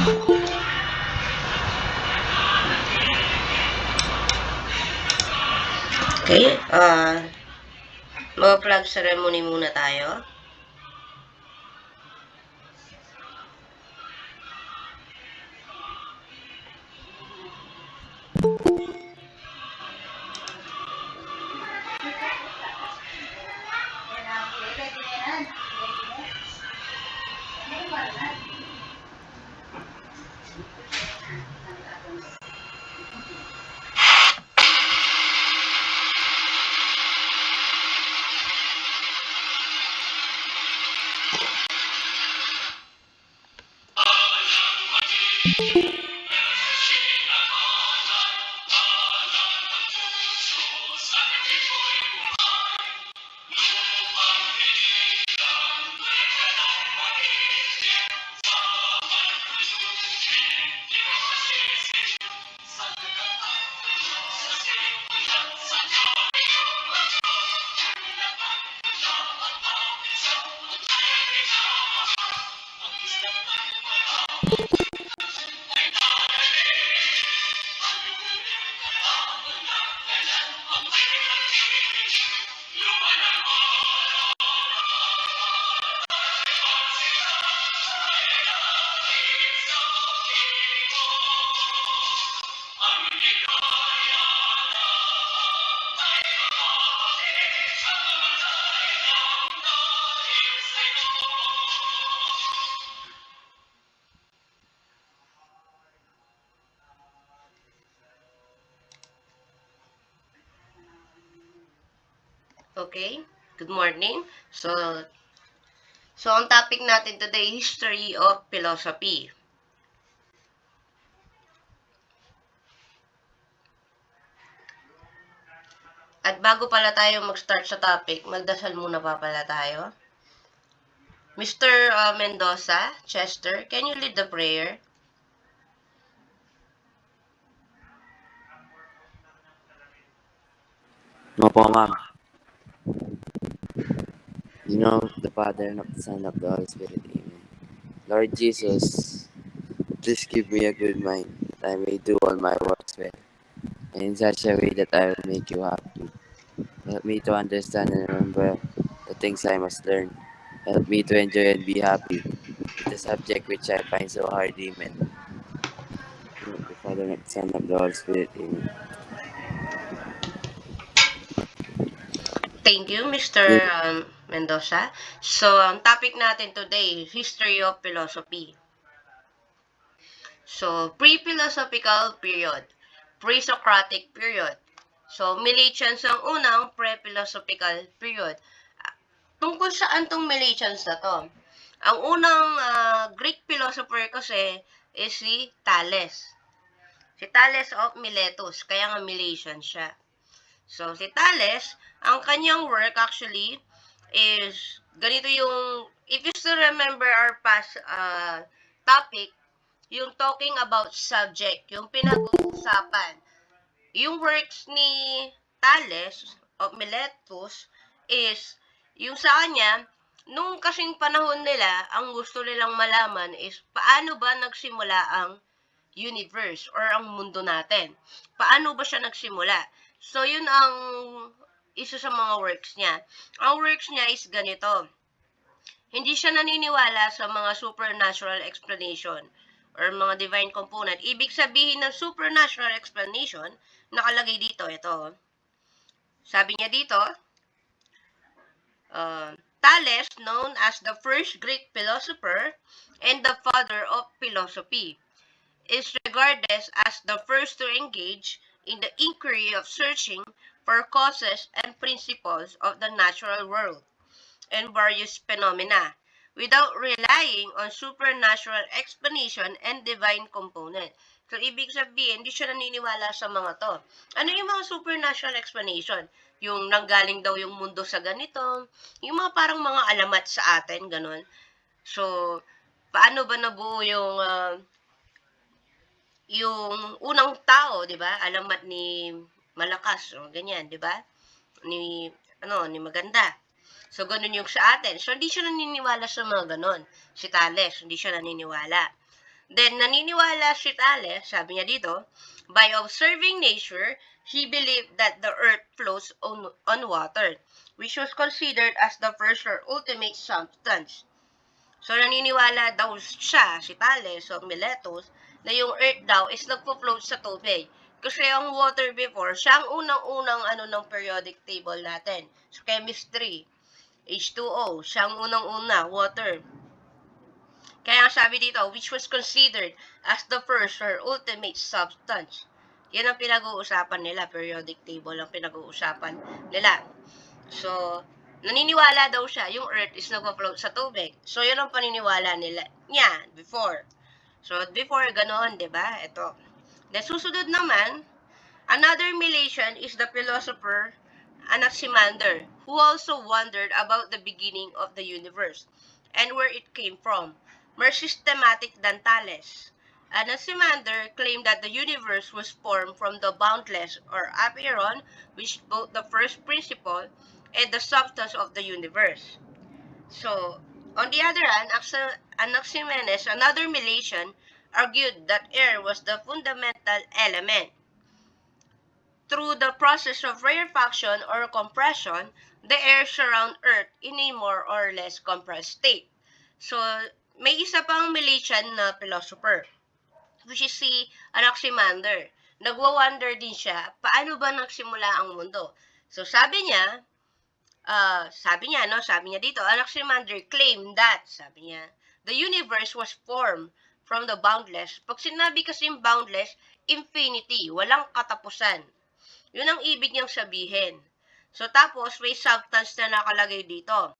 Okay, mag-flag ceremony muna tayo. Okay, good morning. So ang topic natin today, history of philosophy. At bago pala tayo mag-start sa topic, magdasal muna pa pala tayo. Mr. Mendoza, Chester, can you lead the prayer? No po, ma'am. You know, the Father, and of the Son, of the Holy Spirit. Amen. Lord Jesus, please give me a good mind, that I may do all my works well, and in such a way that I will make you happy. Help me to understand and remember the things I must learn. Help me to enjoy and be happy with the subject which I find so hard. Amen. In the name of the Father, and of the Son, and of the Holy Spirit. Amen. Thank you, Mr. Yun. Mendoza. So, ang topic natin today, history of philosophy. So, pre-philosophical period, pre-Socratic period. So, Milesians ang unang pre-philosophical period. Tungkol saan tong Milesians na to? Ang unang Greek philosopher kasi is si Thales. Si Thales of Miletus, kaya nga Milesian siya. So, si Thales, ang kanyang work actually is, ganito yung, if you still remember our past topic, yung talking about subject, yung pinag-uusapan. Yung works ni Thales of Miletus is, yung sa kanya, nung kasing panahon nila, ang gusto nilang malaman is, paano ba nagsimula ang universe or ang mundo natin? Paano ba siya nagsimula? So, yun ang isa sa mga works niya. Ang works niya is ganito. Hindi siya naniniwala sa mga supernatural explanation or mga divine component. Ibig sabihin ng supernatural explanation, nakalagay dito, ito. Sabi niya dito, Thales, known as the first Greek philosopher and the father of philosophy, is regarded as the first to engage in the inquiry of searching for causes and principles of the natural world and various phenomena without relying on supernatural explanation and divine component. So, ibig sabihin, hindi siya naniniwala sa mga to. Ano yung mga supernatural explanation? Yung nanggaling daw yung mundo sa ganito, yung mga parang mga alamat sa atin, ganun. So, paano ba nabuo yung unang tao, 'di ba? Alamat ni malakas o ganyan, 'di ba? Ni ni maganda. So ganun yung sa atin. So hindi siya naniniwala sa mga ganon. Si Thales, hindi siya naniniwala. Then, naniniwala si Thales, sabi niya dito, by observing nature, he believed that the earth flows on water, which was considered as the first or ultimate substance. So, naniniwala daw siya, si Thales o Miletus, na yung earth daw is nagpo-float sa tubig. Kasi ang water before, siya ang unang-unang ng periodic table natin. So, chemistry, H2O, siya ang unang-una, water. Kaya sabi dito, which was considered as the first or ultimate substance. Yan ang pinag-uusapan nila, periodic table ang pinag-uusapan nila. So, naniniwala daw siya, yung earth is nagpa-float sa tubig. So, yun ang paniniwala niya before. So, before, ganoon, di ba? Ito. Then, susunod naman, another Milesian is the philosopher Anaximander, who also wondered about the beginning of the universe and where it came from, more systematic than Thales. Anaximander claimed that the universe was formed from the boundless or apeiron, which is both the first principle and the substance of the universe. So, on the other hand, Anaximenes, another Milesian, argued that air was the fundamental element. Through the process of rarefaction or compression, the air surrounds Earth in a more or less compressed state. So, may isa pang Milesian na philosopher, which is si Anaximander. Nagwa-wonder din siya, paano ba nagsimula ang mundo? So, sabi niya dito, Anaximander claimed that, sabi niya, the universe was formed from the boundless. Pag sinabi kasing boundless, infinity, walang katapusan. Yun ang ibig niyang sabihin. So, tapos, may substance na nakalagay dito.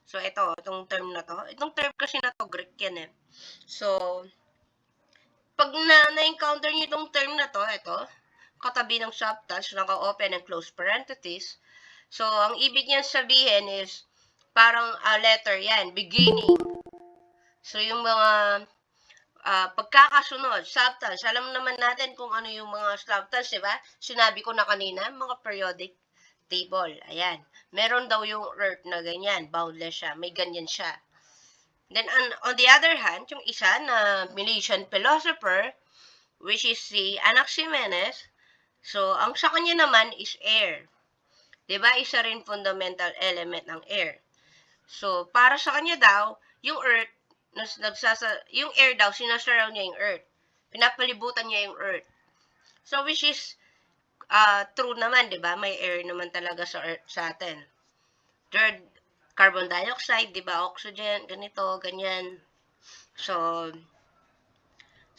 So, itong term na to. Itong term kasi na to, Greek yan eh. So, pag na-encounter niyo itong term na to, ito, katabi ng substance, naka-open and close parenthesis. So, ang ibig niyang sabihin is, parang a letter yan, beginning. So, yung mga pagkakasunod, substance. Alam naman natin kung ano yung mga substance, di ba? Sinabi ko na kanina, mga periodic table. Ayan. Meron daw yung earth na ganyan, boundless siya. May ganyan siya. Then, on the other hand, yung isa na Milesian philosopher, which is si Anaximenes, so, ang sa kanya naman is air. Di ba? Isa rin fundamental element ng air. So, para sa kanya daw, yung earth, yung air daw, sinasurround niya yung earth. Pinapalibutan niya yung earth. So, which is true naman, di ba? May air naman talaga sa earth sa atin. Third, carbon dioxide, di ba? Oxygen, ganito, ganyan. So,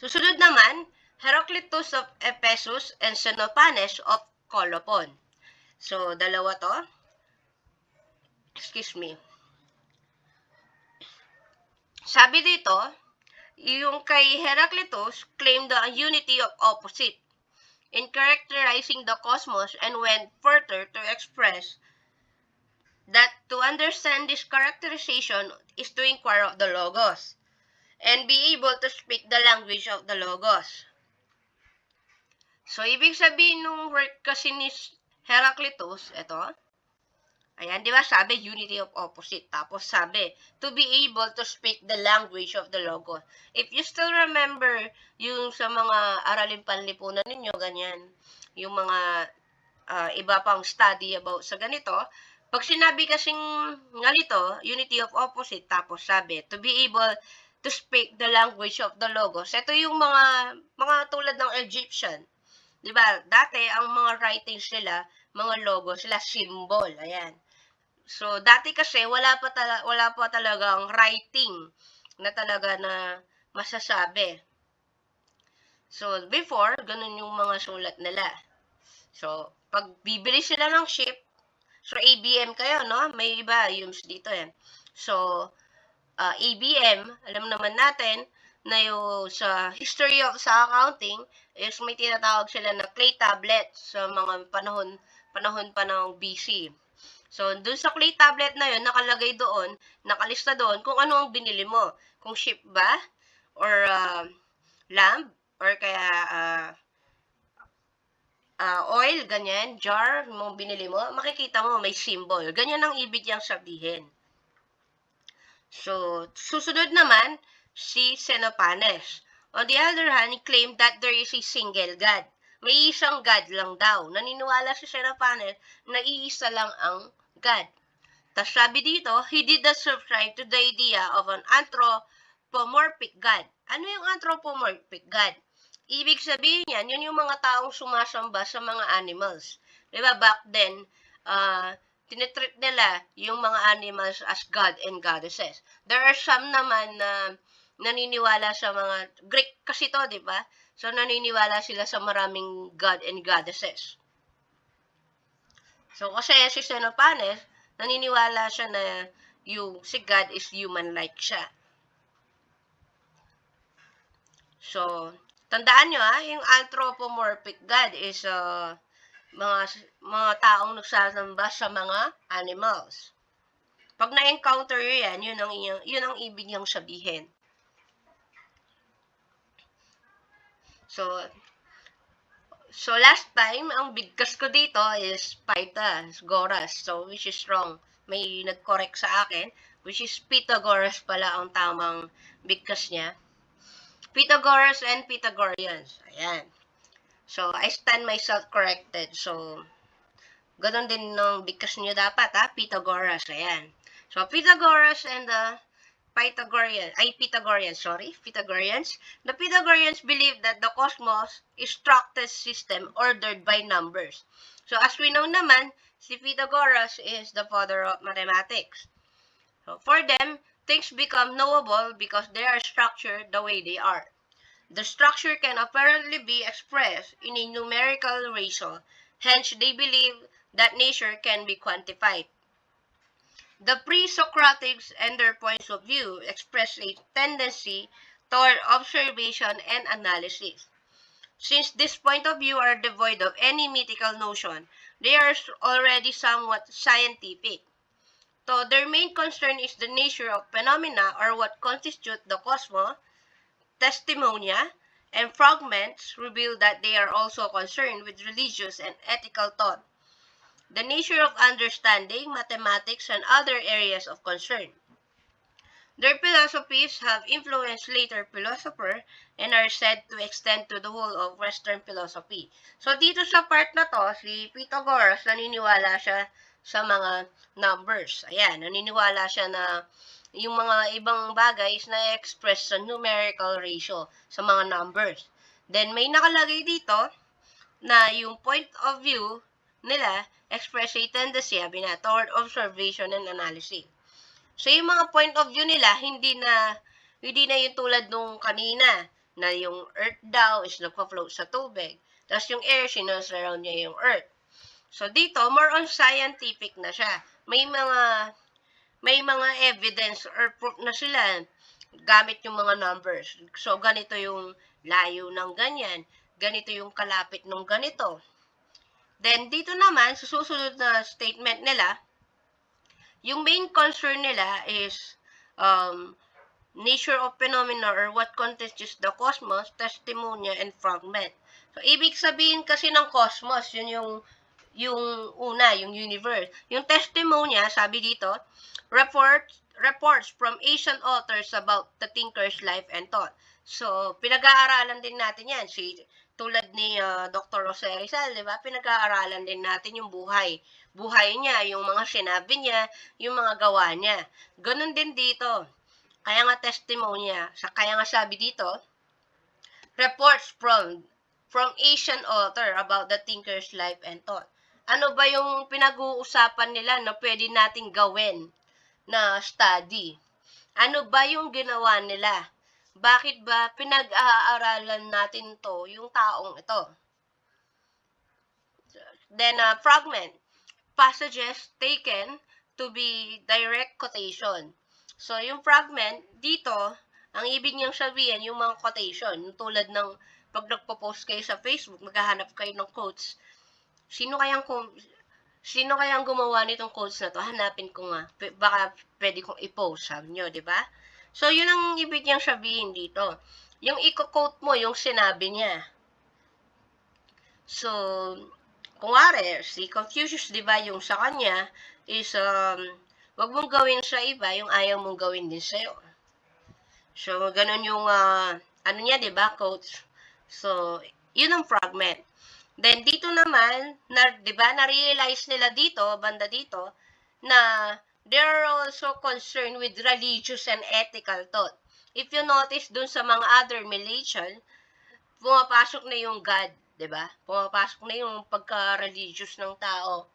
susunod naman, Heraclitus of Ephesus and Xenopanes of Colophon. So, dalawa to. Excuse me. Sabi dito, yung kay Heraclitus claimed the unity of opposite in characterizing the cosmos and went further to express that to understand this characterization is to inquire of the Logos and be able to speak the language of the Logos. So, ibig sabihin nung work kasi ni Heraclitus, ito, ayan, di ba sabi, unity of opposite. Tapos sabi, to be able to speak the language of the Logos. If you still remember, yung sa mga aralin panlipunan ninyo, ganyan, yung mga iba pang study about sa ganito, pag sinabi kasing ganito, unity of opposite, tapos sabi, to be able to speak the language of the Logos. Ito yung mga tulad ng Egyptian. Di ba? Dati, ang mga writings nila, mga logos sila, symbol. Ayan. So, dati kasi, wala pa talagang writing na talaga na masasabi. So, before, ganun yung mga sulat nila. So, pag bibili sila ng ship, so ABM kayo, no? May iba, yung dito eh. So, ABM, alam naman natin, na yung sa history of sa accounting is may tinatawag sila na clay tablet sa mga panahon pa ng BC. So, dun sa clay tablet na yun, nakalagay doon, nakalista doon kung ano ang binili mo. Kung ship ba, or lamp, or kaya oil, ganyan, jar, mo binili mo, makikita mo may symbol. Ganyan ang ibig niyang sabihin. So, susunod naman, si Xenopanes, On the other hand, he claimed that there is a single God. May isang God lang daw. Naniniwala si Xenophon na iisa lang ang God. Tapos sabi dito, he did not subscribe to the idea of an anthropomorphic God. Ano yung anthropomorphic God? Ibig sabihin yan, yun yung mga taong sumasamba sa mga animals. Diba, back then, tinitreat nila yung mga animals as God and goddesses. There are some naman na naniniwala sa mga, Greek kasi to, di ba? So, naniniwala sila sa maraming God and goddesses. So, kasi si Xenophon, naniniwala siya na si God is human-like siya. So, tandaan nyo yung anthropomorphic God is mga taong nagsasamba sa mga animals. Pag na-encounter yan, yun ang ibig niyang sabihin. So last time, ang bigkas ko dito is Pythagoras. So, which is wrong. May nag-correct sa akin, which is Pythagoras pala ang tamang bigkas niya. Pythagoras and Pythagoreans. Ayan. So, I stand myself corrected. So, ganun din ng bigkas niyo dapat, Pythagoras. Ayan. So, Pythagoras and Pythagoreans. The Pythagoreans believe that the cosmos is structured system ordered by numbers. So, as we know naman, si Pythagoras is the father of mathematics. So, for them, things become knowable because they are structured the way they are. The structure can apparently be expressed in a numerical ratio. Hence, they believe that nature can be quantified. The pre-Socratics and their points of view express a tendency toward observation and analysis. Since this point of view are devoid of any mythical notion, they are already somewhat scientific. So their main concern is the nature of phenomena or what constitute the cosmos. Testimonia and fragments reveal that they are also concerned with religious and ethical thought, the nature of understanding, mathematics, and other areas of concern. Their philosophies have influenced later philosophers and are said to extend to the whole of Western philosophy. So, dito sa part na to, si Pythagoras, naniniwala siya sa mga numbers. Ayan, naniniwala siya na yung mga ibang bagay is na-express sa numerical ratio, sa mga numbers. Then, may nakalagay dito na yung point of view nila express a tendency, sabi na, toward observation and analysis. So, yung mga point of view nila, hindi na yung tulad nung kanina, na yung earth daw is nagpa-float sa tubig. Tapos yung air, sinasurround niya yung earth. So, dito, more on scientific na siya. May mga evidence or proof na sila gamit yung mga numbers. So, ganito yung layo ng ganyan. Ganito yung kalapit ng ganito. Then, dito naman, sa susunod na statement nila, yung main concern nila is nature of phenomena or what constitutes the cosmos, testimonia, and fragment. So, ibig sabihin kasi ng cosmos, yun yung una, yung universe. Yung testimonia, sabi dito, reports from ancient authors about the thinker's life and thought. So, pinag-aaralan din natin yan. Tulad ni Dr. Jose Rizal, di ba? Pinag-aaralan din natin yung buhay niya, yung mga sinabi niya, yung mga gawa niya. Ganun din dito. Kaya nga testimonya. Kaya nga sabi dito, reports from ancient author about the thinker's life and thought. Ano ba yung pinag-uusapan nila na pwede nating gawin na study? Ano ba yung ginawa nila? Bakit ba pinag-aaralan natin to, yung taong ito? Then, fragment. Passages taken to be direct quotation. So, yung fragment, dito, ang ibig niyang sabihin, yung mga quotation, tulad ng pag nagpo-post kayo sa Facebook, maghahanap kayo ng quotes. Sino kayang gumawa nitong quotes na to? Hanapin ko nga. Baka pwede kong i-post, sabi nyo, di ba? So, yun ang ibig niyang sabihin dito. Yung i-quote mo, yung sinabi niya. So, kunwari, si Confucius, di ba, yung sa kanya is, wag mong gawin sa iba, yung ayaw mong gawin din sa'yo. So, ganun yung ano niya, di ba, quotes. So, yun ang fragment. Then, dito naman, di ba, na-realize nila dito, banda dito, na they're also concerned with religious and ethical thought. If you notice dun sa mga other Meletian, pumapasok na yung God, di ba? Pumapasok na yung pagka-religious ng tao.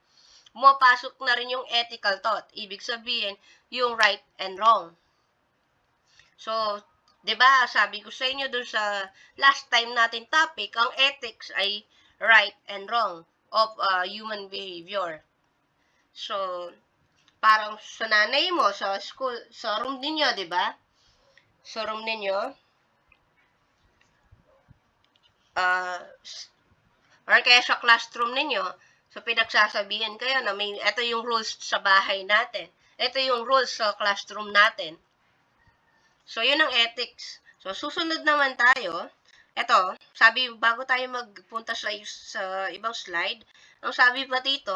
Pumapasok na rin yung ethical thought. Ibig sabihin, yung right and wrong. So, 'di ba, sabi ko sa inyo dun sa last time natin topic, ang ethics ay right and wrong of human behavior. So, parang sa nanay mo sa school, sa room ninyo, 'di ba? Sa room ninyo, uh, or kaya sa classroom ninyo, so pinagsasabihan kayo na may ito yung rules sa bahay natin. Ito yung rules sa classroom natin. So, yun ang ethics. So, susunod naman tayo. Ito, sabi, bago tayo magpunta sa ibang slide, ang sabi pa dito,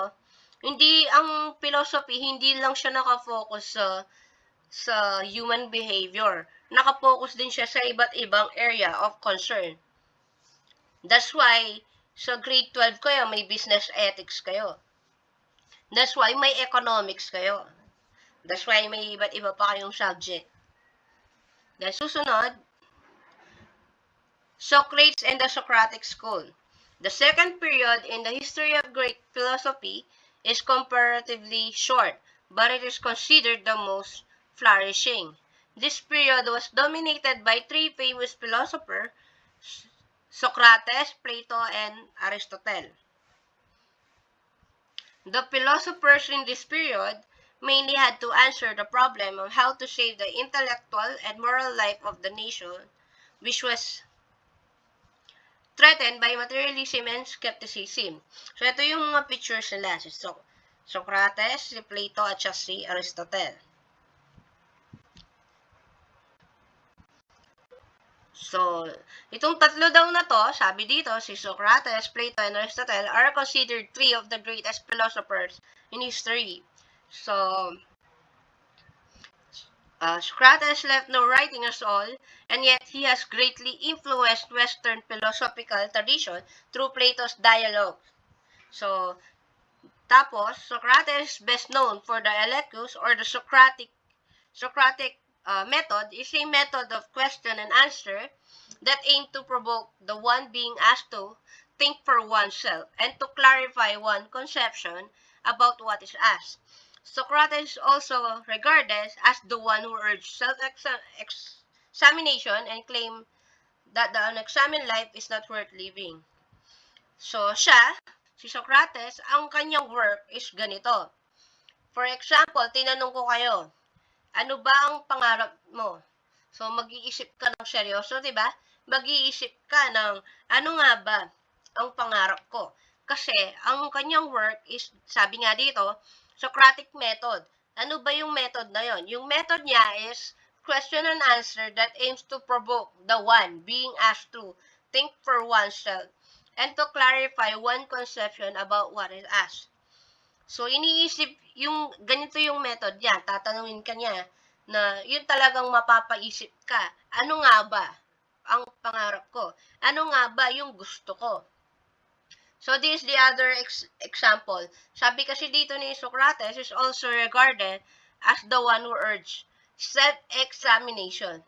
hindi, ang philosophy, hindi lang siya nakafocus sa human behavior. Nakafocus din siya sa iba't ibang area of concern. That's why, sa grade 12 kayo, may business ethics kayo. That's why, may economics kayo. That's why, may iba't iba pa kayong subject. Then, susunod, Socrates and the Socratic School. The second period in the history of Greek philosophy is comparatively short, but it is considered the most flourishing. This period was dominated by three famous philosophers, Socrates, Plato, and Aristotle. The philosophers in this period mainly had to answer the problem of how to save the intellectual and moral life of the nation, which was threatened by materialism and skepticism. So, ito yung mga pictures nila. Si Socrates, si Plato, at si Aristotle. So, itong tatlo daw na to, sabi dito, si Socrates, Plato, and Aristotle are considered three of the greatest philosophers in history. So, Socrates left no writing at all, and yet he has greatly influenced Western philosophical tradition through Plato's dialogue. So, tapos, Socrates, best known for the Elecus or the Socratic method, is a method of question and answer that aimed to provoke the one being asked to think for oneself and to clarify one conception about what is asked. Socrates is also regarded as the one who urged self-examination and claimed that the unexamined life is not worth living. So, si Socrates, ang kanyang work is ganito. For example, tinanong ko kayo, ano ba ang pangarap mo? So, mag-iisip ka ng seryoso, di ba? Mag-iisip ka ng, ano nga ba ang pangarap ko? Kasi, ang kanyang work is, sabi nga dito, Socratic method. Ano ba yung method na yon? Yung method niya is question and answer that aims to provoke the one being asked to think for oneself and to clarify one conception about what is asked. So, iniisip, yung ganito yung method niya, tatanungin ka niya na yun talagang mapapaisip ka, ano nga ba ang pangarap ko? Ano nga ba yung gusto ko? So, this is the other example. Sabi kasi dito ni Socrates is also regarded as the one who urged self-examination.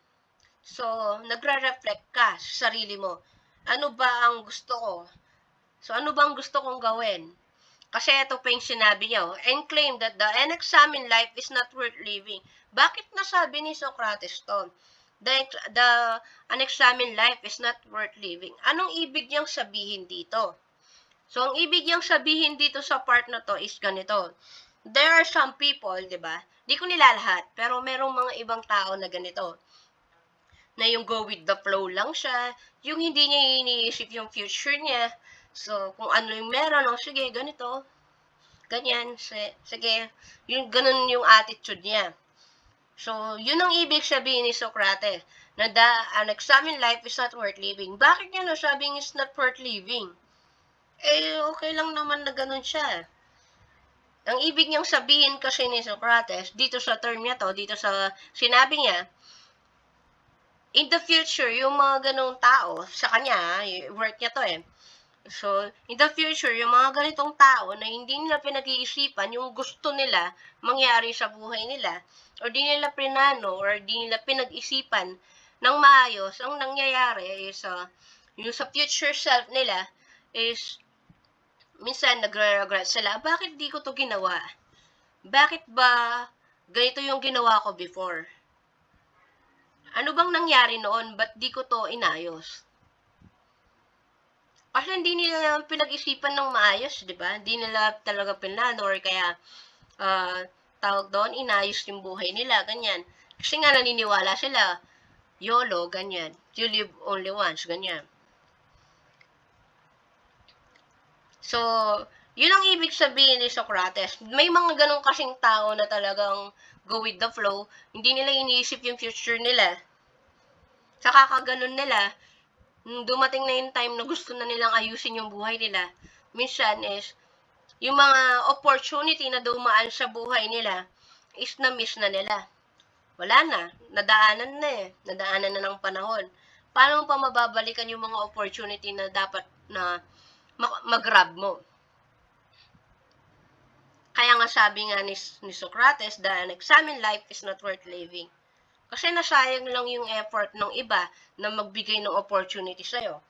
So, nagre-reflect ka sa sarili mo. Ano ba ang gusto ko? So, ano bang gusto kong gawin? Kasi ito pa yung sinabi niya, and claim that the unexamined life is not worth living. Bakit nasabi ni Socrates to? The unexamined life is not worth living. Anong ibig niyang sabihin dito? So, ang ibig niyang sabihin dito sa part na to is ganito. There are some people, di ba? Di ko nila lahat, pero merong mga ibang tao na ganito. Na yung go with the flow lang siya, yung hindi niya iniisip yung future niya. So, kung ano yung meron, sige, ganito. Ganyan, sige, yung ganun yung attitude niya. So, yun ang ibig sabihin ni Socrates, na the unexamined life is not worth living. Bakit niya nasabing is not worth living? Okay lang naman na ganun siya. Ang ibig niyang sabihin kasi ni Socrates, dito sa term niya to, dito sa sinabi niya, in the future, yung mga ganong tao, sa kanya, work niya to eh. So, in the future, yung mga ganitong tao na hindi nila pinag-iisipan yung gusto nila mangyari sa buhay nila, or di nila prinano, or di nila pinag-isipan ng maayos, ang nangyayari is, yung sa future self nila is, minsan nagre-regret sila, bakit di ko to ginawa? Bakit ba ganito yung ginawa ko before? Ano bang nangyari noon? Ba't di ko to inayos? Kasi hindi nila pinag-isipan ng maayos, di ba? Hindi nila talaga pinlano or kaya, tawag doon, inayos yung buhay nila, ganyan. Kasi nga naniniwala sila, YOLO, ganyan. You live only once, ganyan. So, yun ang ibig sabihin ni Socrates. May mga ganong kasing tao na talagang go with the flow, hindi nila iniisip yung future nila. Sa kakaganon nila, nung dumating na yung time na gusto na nilang ayusin yung buhay nila, minsan is, yung mga opportunity na dumaan sa buhay nila is na-miss na nila. Wala na, nadaanan na ng panahon. Paano mo pa mababalikan yung mga opportunity na dapat na mag-grab mo? Kaya nga sabi nga ni Socrates, the unexamined life is not worth living. Kasi nasayang lang yung effort ng iba na magbigay ng opportunity sa'yo.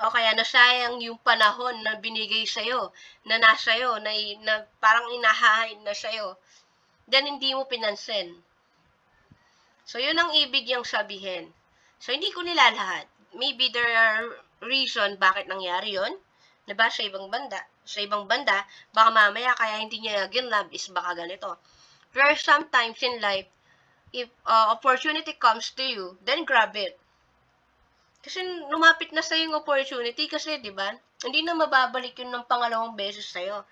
O kaya nasayang yung panahon na binigay sa'yo, na nasa'yo, na parang inahahain na sa'yo. Then hindi mo pinansin. So yun ang ibig niyang sabihin. So hindi ko nilalahat. Maybe there are reason bakit nangyari yun. Diba? Sa ibang banda. Sa ibang banda, baka mamaya kaya hindi niya ginlove is baka ganito. There are sometimes in life, if opportunity comes to you, then grab it. Kasi lumapit na sa'yo yung opportunity kasi, di ba? Hindi na mababalik yun ng pangalawang beses sa'yo.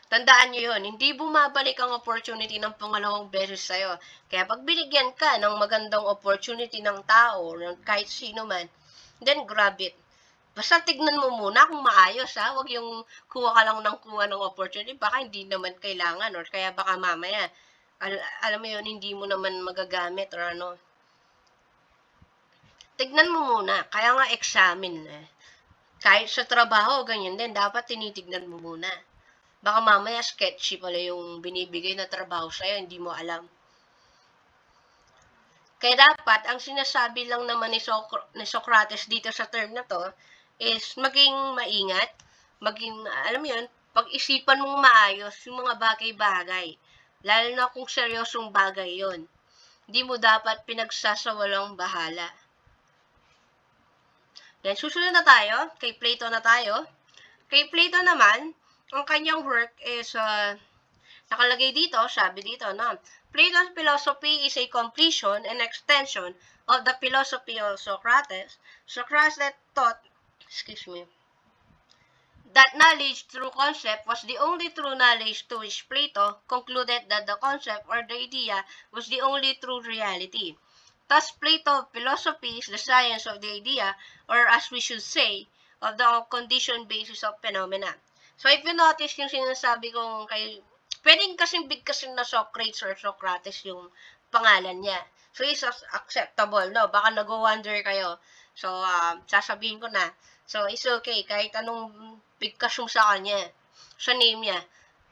Tandaan nyo yun, hindi bumabalik ang opportunity ng pangalawang beses sa'yo. Kaya pag binigyan ka ng magandang opportunity ng tao, ng kahit sino man, then grab it. Basta tignan mo muna kung maayos ha, huwag yung kuha ka lang ng kuha ng opportunity, baka hindi naman kailangan or kaya baka mamaya, alam mo yun, hindi mo naman magagamit or ano. Tignan mo muna, kaya nga examine eh. Kahit sa trabaho, ganyan din, dapat tinitignan mo muna. Baka mamaya sketchy pala yung binibigay na trabaho sa'yo, hindi mo alam. Kaya dapat, ang sinasabi lang naman ni Socrates dito sa term na to, is maging maingat, maging, alam mo yun, pag-isipan mong maayos yung mga bagay-bagay. Lalo na kung seryosong bagay yon. Hindi mo dapat pinagsasawalang bahala. Then, susunod na tayo. Kay Plato na tayo. Kay Plato naman, ang kanyang work is, nakalagay dito, sabi dito, no? Plato's philosophy is a completion and extension of the philosophy of Socrates. Socrates taught, that knowledge through concept was the only true knowledge, to which Plato concluded that the concept or the idea was the only true reality. Thus, Plato's philosophy is the science of the idea, or as we should say, of the conditioned basis of phenomena. So, if you notice yung sinasabi kong kay, pwedeng kasing bigkasin na Socrates or Socrates yung pangalan niya. So, it's acceptable, no? Baka nag-wonder kayo. So, sasabihin ko na. So, it's okay. Kahit anong bigkas yung sa kanya, sa name niya,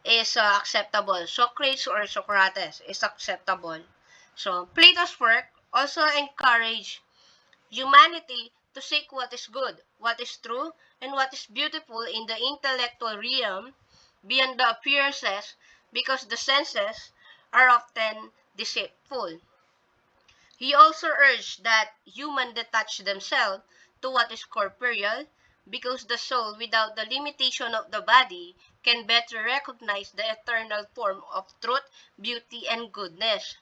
is acceptable. Socrates or Socrates is acceptable. So, Plato's work also encourage humanity to seek what is good, what is true, and what is beautiful in the intellectual realm beyond the appearances, because the senses are often deceitful. He also urged that humans detach themselves to what is corporeal, because the soul, without the limitation of the body, can better recognize the eternal form of truth, beauty, and goodness.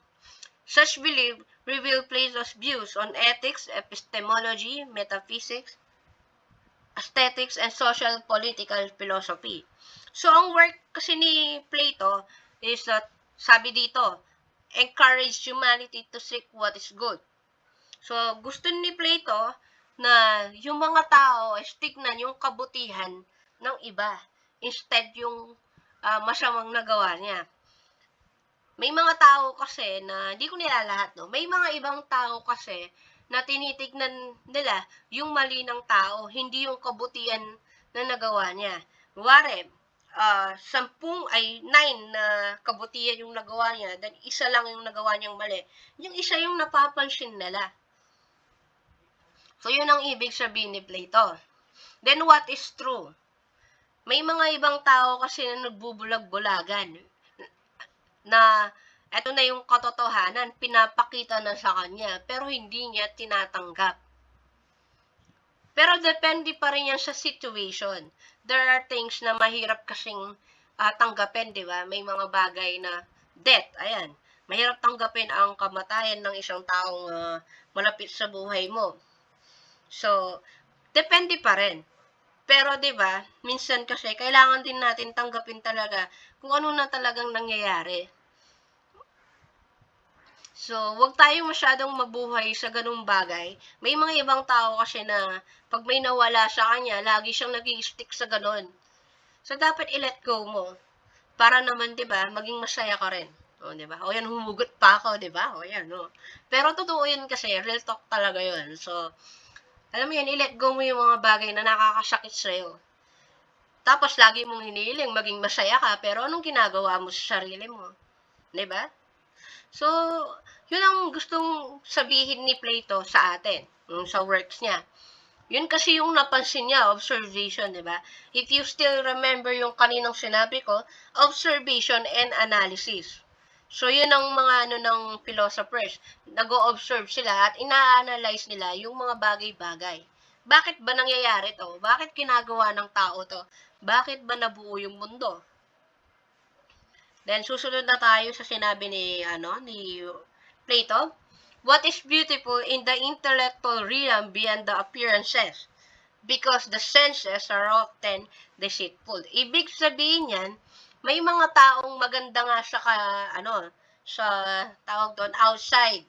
Such belief reveal Plato's views on ethics, epistemology, metaphysics, aesthetics, and social political philosophy. So, ang work kasi ni Plato is, sabi dito, encourage humanity to seek what is good. So, gusto ni Plato na yung mga tao is tignan yung kabutihan ng iba instead yung masamang nagawa niya. May mga tao kasi na, di ko nilalahat, no? May mga ibang tao kasi na tinitignan nila yung mali ng tao, hindi yung kabutihan na nagawa niya. Wari, 9 na kabutihan yung nagawa niya, then isa lang yung nagawa niyang mali. Yung isa yung napapansin nila. So, yun ang ibig sabihin ni Plato. Then, what is true? May mga ibang tao kasi na nagbubulag-bulagan na eto na yung katotohanan, pinapakita na sa kanya, pero hindi niya tinatanggap. Pero depende pa rin yan sa situation. There are things na mahirap kasing tanggapin, di ba? May mga bagay na death, ayan. Mahirap tanggapin ang kamatayan ng isang taong malapit sa buhay mo. So, depende pa rin. Pero 'di ba, minsan kasi kailangan din natin tanggapin talaga kung ano na talagang nangyayari. So, wag tayong masyadong mabuhay sa ganung bagay. May mga ibang tao kasi na pag may nawala sa kanya, lagi siyang nag-i-stick sa ganun. So, dapat i-let go mo para naman 'di ba, maging masaya ka rin. O, 'di ba? O yan, humugot pa ako, 'di ba? O yan, no. Pero totoo 'yun kasi, real talk talaga 'yun. So, alam mo 'yan, i-let go mo yung mga bagay na nakakasakit sa'yo. Tapos lagi mong hinihiling maging masaya ka, pero anong ginagawa mo sa sarili mo? 'Di ba? So, yun ang gustong sabihin ni Plato sa atin, sa works niya. Yun kasi yung napansin niya, observation, 'di ba? If you still remember yung kaninang sinabi ko, observation and analysis. So, yun ang mga ng philosophers. Nag-o-observe sila at ina-analyze nila yung mga bagay-bagay. Bakit ba nangyayari to? Bakit ginagawa ng tao to? Bakit ba nabuo yung mundo? Then, susunod na tayo sa sinabi ni Plato. What is beautiful in the intellectual realm beyond the appearances? Because the senses are often deceitful. Ibig sabihin yan, may mga taong maganda nga sa tawag doon, outside.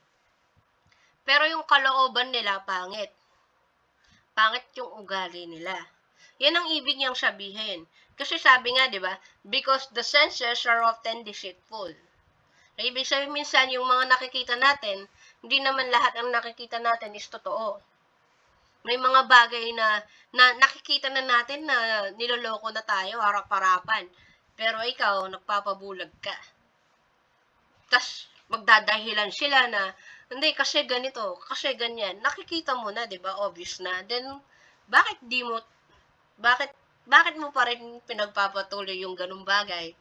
Pero yung kalooban nila, pangit. Pangit yung ugali nila. Yan ang ibig niyang sabihin. Kasi sabi nga, di ba, because the senses are often deceitful. Ibig sabihin minsan, yung mga nakikita natin, hindi naman lahat ang nakikita natin is totoo. May mga bagay na nakikita na natin na niloloko na tayo, harap-harapan. Pero ikaw, nagpapabulag ka. Tas magdadahilan sila na, hindi, kasi ganito, kasi ganyan. Nakikita mo na, di ba? Obvious na. Then, bakit mo pa rin pinagpapatuloy yung ganung bagay?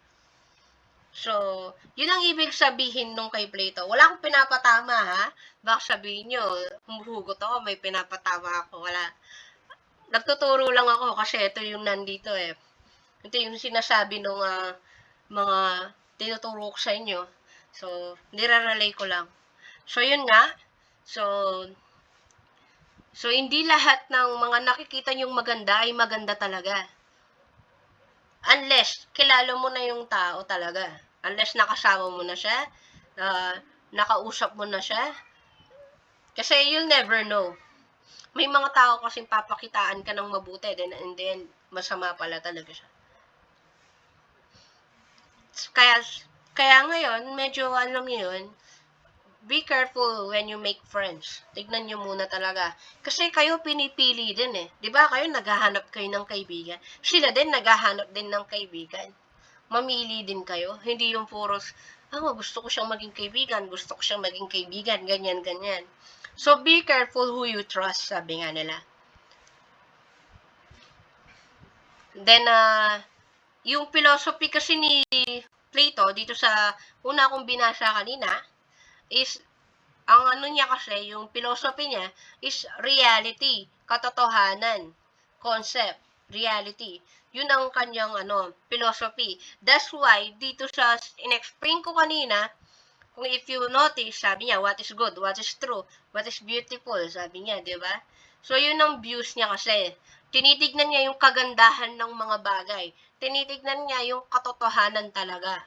So, yun ang ibig sabihin nung kay Plato. Wala akong pinapatama, ha? Baka sabihin nyo, humuhugot ako, may pinapatama ako. Wala. Nagtuturo lang ako kasi ito yung nandito eh. Ito yung sinasabi nung mga tinuturo ko sa inyo. So, nire-relay ko lang. So, yun nga. So, hindi lahat ng mga nakikita nyong maganda ay maganda talaga. Unless, kilala mo na yung tao talaga. Unless nakasama mo na siya, nakausap mo na siya. Kasi you'll never know. May mga tao kasing papakitaan ka ng mabuti, and then masama pala talaga siya. Kaya ngayon, medyo alam niyo yun, be careful when you make friends. Tignan nyo muna talaga. Kasi kayo pinipili din eh. Di ba kayo naghahanap kayo ng kaibigan? Sila din naghahanap din ng kaibigan. Mamili din kayo. Hindi yung puros, gusto ko siyang maging kaibigan, gusto ko siyang maging kaibigan, ganyan, ganyan. So, be careful who you trust, sabi nga nila. Then, yung philosophy kasi ni Plato, dito sa una kong binasa kanina, is, ang niya kasi, yung philosophy niya, is reality, katotohanan, concept, reality. Yun ang kanyang philosophy. That's why, dito sa in-explain ko kanina, kung if you notice, sabi niya, what is good, what is true, what is beautiful, sabi niya, di ba? So, yun ang views niya kasi. Tinitignan niya yung kagandahan ng mga bagay. Tinitignan niya yung katotohanan talaga.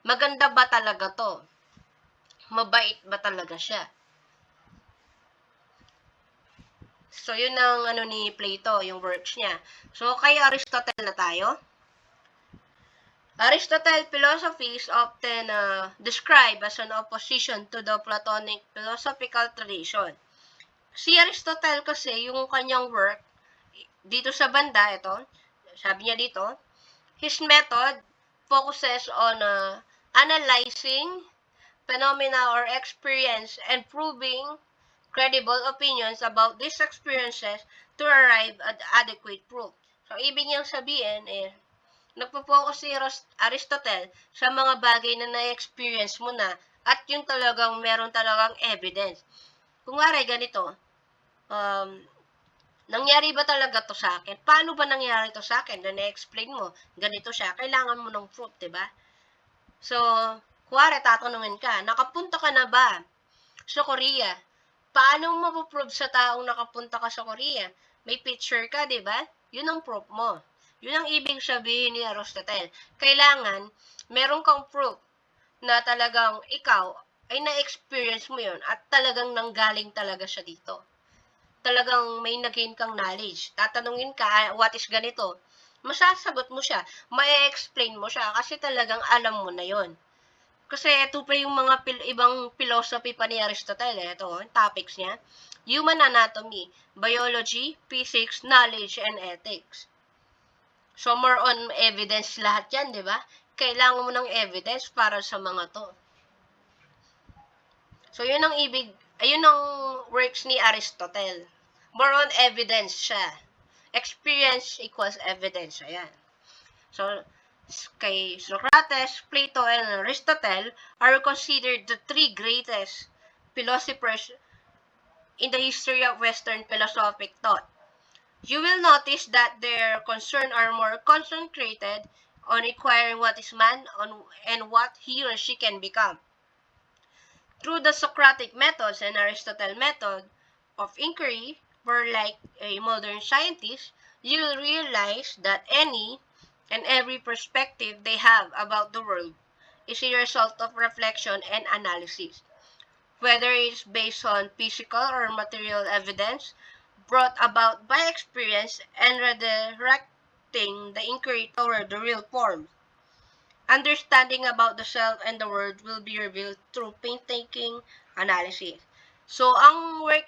Maganda ba talaga to? Mabait ba talaga siya? So, yun ang ni Plato, yung works niya. So, kay Aristotle na tayo. Aristotle's philosophy is often described as an opposition to the Platonic philosophical tradition. Si Aristotle kasi, yung kanyang work, dito sa banda, ito, sabi niya dito, his method focuses on analyzing phenomena or experience and proving credible opinions about these experiences to arrive at adequate proof. So, ibig niyang sabihin, nagpo-focus si Aristotle sa mga bagay na na-experience mo na at yung talagang meron talagang evidence. Kung wari, ganito, nangyari ba talaga to sa akin? Paano ba nangyari to sa akin? Na na-explain mo, ganito siya, kailangan mo ng proof, diba? So, kuwari, tatanungin ka, nakapunta ka na ba sa Korea? Paano mo mapoprove sa taong nakapunta ka sa Korea? May picture ka, di ba? Yun ang proof mo. Yun ang ibig sabihin ni Aristotle. Kailangan, meron kang proof na talagang ikaw ay na-experience mo yun at talagang nanggaling talaga siya dito. Talagang may nagain kang knowledge. Tatanungin ka, what is ganito? Masasagot mo siya. Ma-explain mo siya kasi talagang alam mo na yon. Kasi ito pa yung mga ibang philosophy pa ni Aristotle. Ito, topics niya. Human anatomy, biology, physics, knowledge, and ethics. So, more on evidence lahat yan, di ba? Kailangan mo ng evidence para sa mga to. So, yun ang ayun ang works ni Aristotle. More on evidence siya. Experience equals evidence. Ayan. So, kay Socrates, Plato, and Aristotle are considered the three greatest philosophers in the history of Western philosophic thought. You will notice that their concerns are more concentrated on acquiring what is man and what he or she can become. Through the Socratic methods and Aristotle method of inquiry, where like a modern scientist, you'll realize that any and every perspective they have about the world is a result of reflection and analysis, whether it's based on physical or material evidence brought about by experience and redirecting the inquiry toward the real form. Understanding about the self and the world will be revealed through painstaking analysis. So, ang work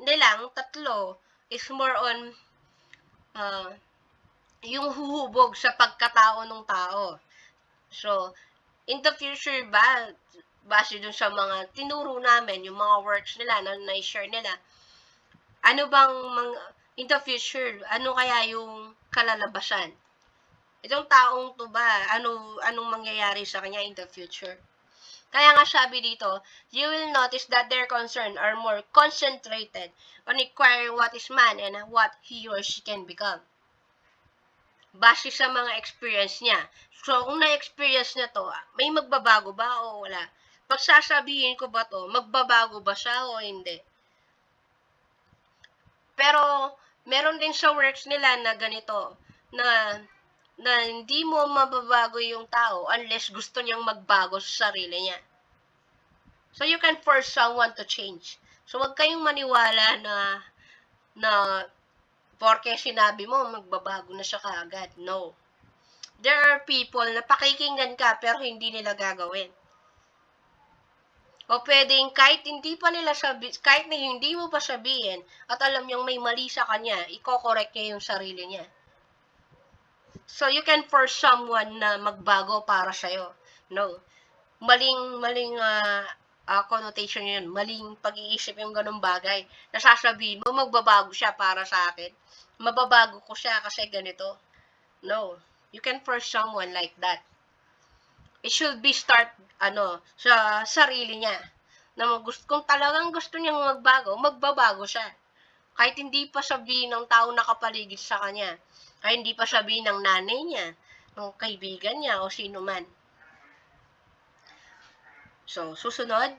nilang tatlo is more on yung huhubog sa pagkatao ng tao. So, in the future ba, base dun sa mga tinuro namin, yung mga works nila na na-share nila, ano bang in the future, ano kaya yung kalalabasan? Itong taong to ba, anong mangyayari sa kanya in the future? Kaya nga sabi dito, you will notice that their concern are more concentrated on acquiring what is man and what he or she can become. Base sa mga experience niya. So, kung na-experience niya to, may magbabago ba o wala? Pagsasabihin ko ba to, magbabago ba siya o hindi? Pero, meron din sa works nila na ganito, na hindi mo mababago yung tao unless gusto niyang magbago sa sarili niya. So, you can force someone to change. So, wag kayong maniwala na porke sinabi mo, magbabago na siya kaagad. No. There are people na pakikinggan ka pero hindi nila gagawin. O pwedeng kahit kahit na hindi mo pa sabihin at alam yung may mali sa kanya, i-correct niya yung sarili niya. So, you can force someone na magbago para sa'yo. No. Maling connotation yun. Maling pag-iisip yung ganung bagay. Nasasabihin mo, magbabago siya para sa akin. Mababago ko siya kasi ganito. No. You can force someone like that. It should be start, sa sarili niya. Kung talagang gusto niyang magbabago siya. Kahit hindi pa sabihin ng tao nakapaligid sa kanya. Kahit hindi pa sabihin ng nanay niya, ng kaibigan niya, o sino man. So, susunod.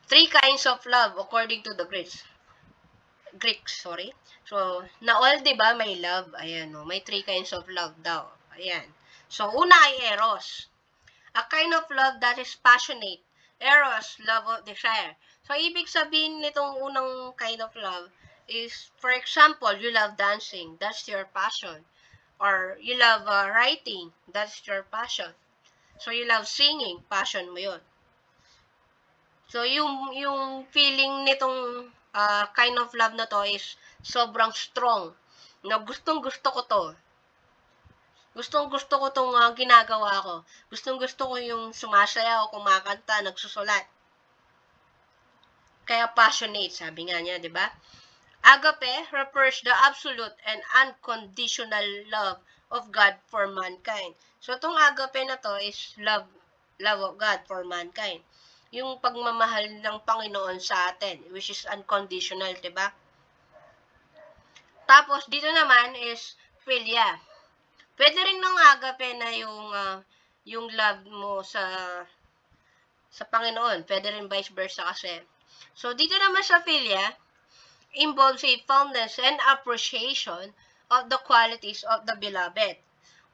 3 kinds of love according to the Greeks. So, na all, diba, may love. Ayan, no? May 3 kinds of love daw. Ayan. So, una ay eros. A kind of love that is passionate. Eros, love of desire. So, ibig sabihin nitong unang kind of love is, for example, you love dancing. That's your passion. Or you love writing, that's your passion. So you love singing, passion mo yun. So yung feeling nitong kind of love na to is sobrang strong. Na gustong-gusto ko to. Gustong-gusto ko tong ginagawa ko. Gustong-gusto ko yung sumasayaw, kumakanta, nagsusulat. Kaya passionate, sabi nga niya, di ba? Agape refers the absolute and unconditional love of God for mankind. So, itong agape na to is love of God for mankind. Yung pagmamahal ng Panginoon sa atin, which is unconditional, di ba? Tapos, dito naman is philia. Pwede rin ng agape na yung love mo sa Panginoon. Pwede rin vice versa kasi. So, dito naman sa philia, involves a fondness and appreciation of the qualities of the beloved.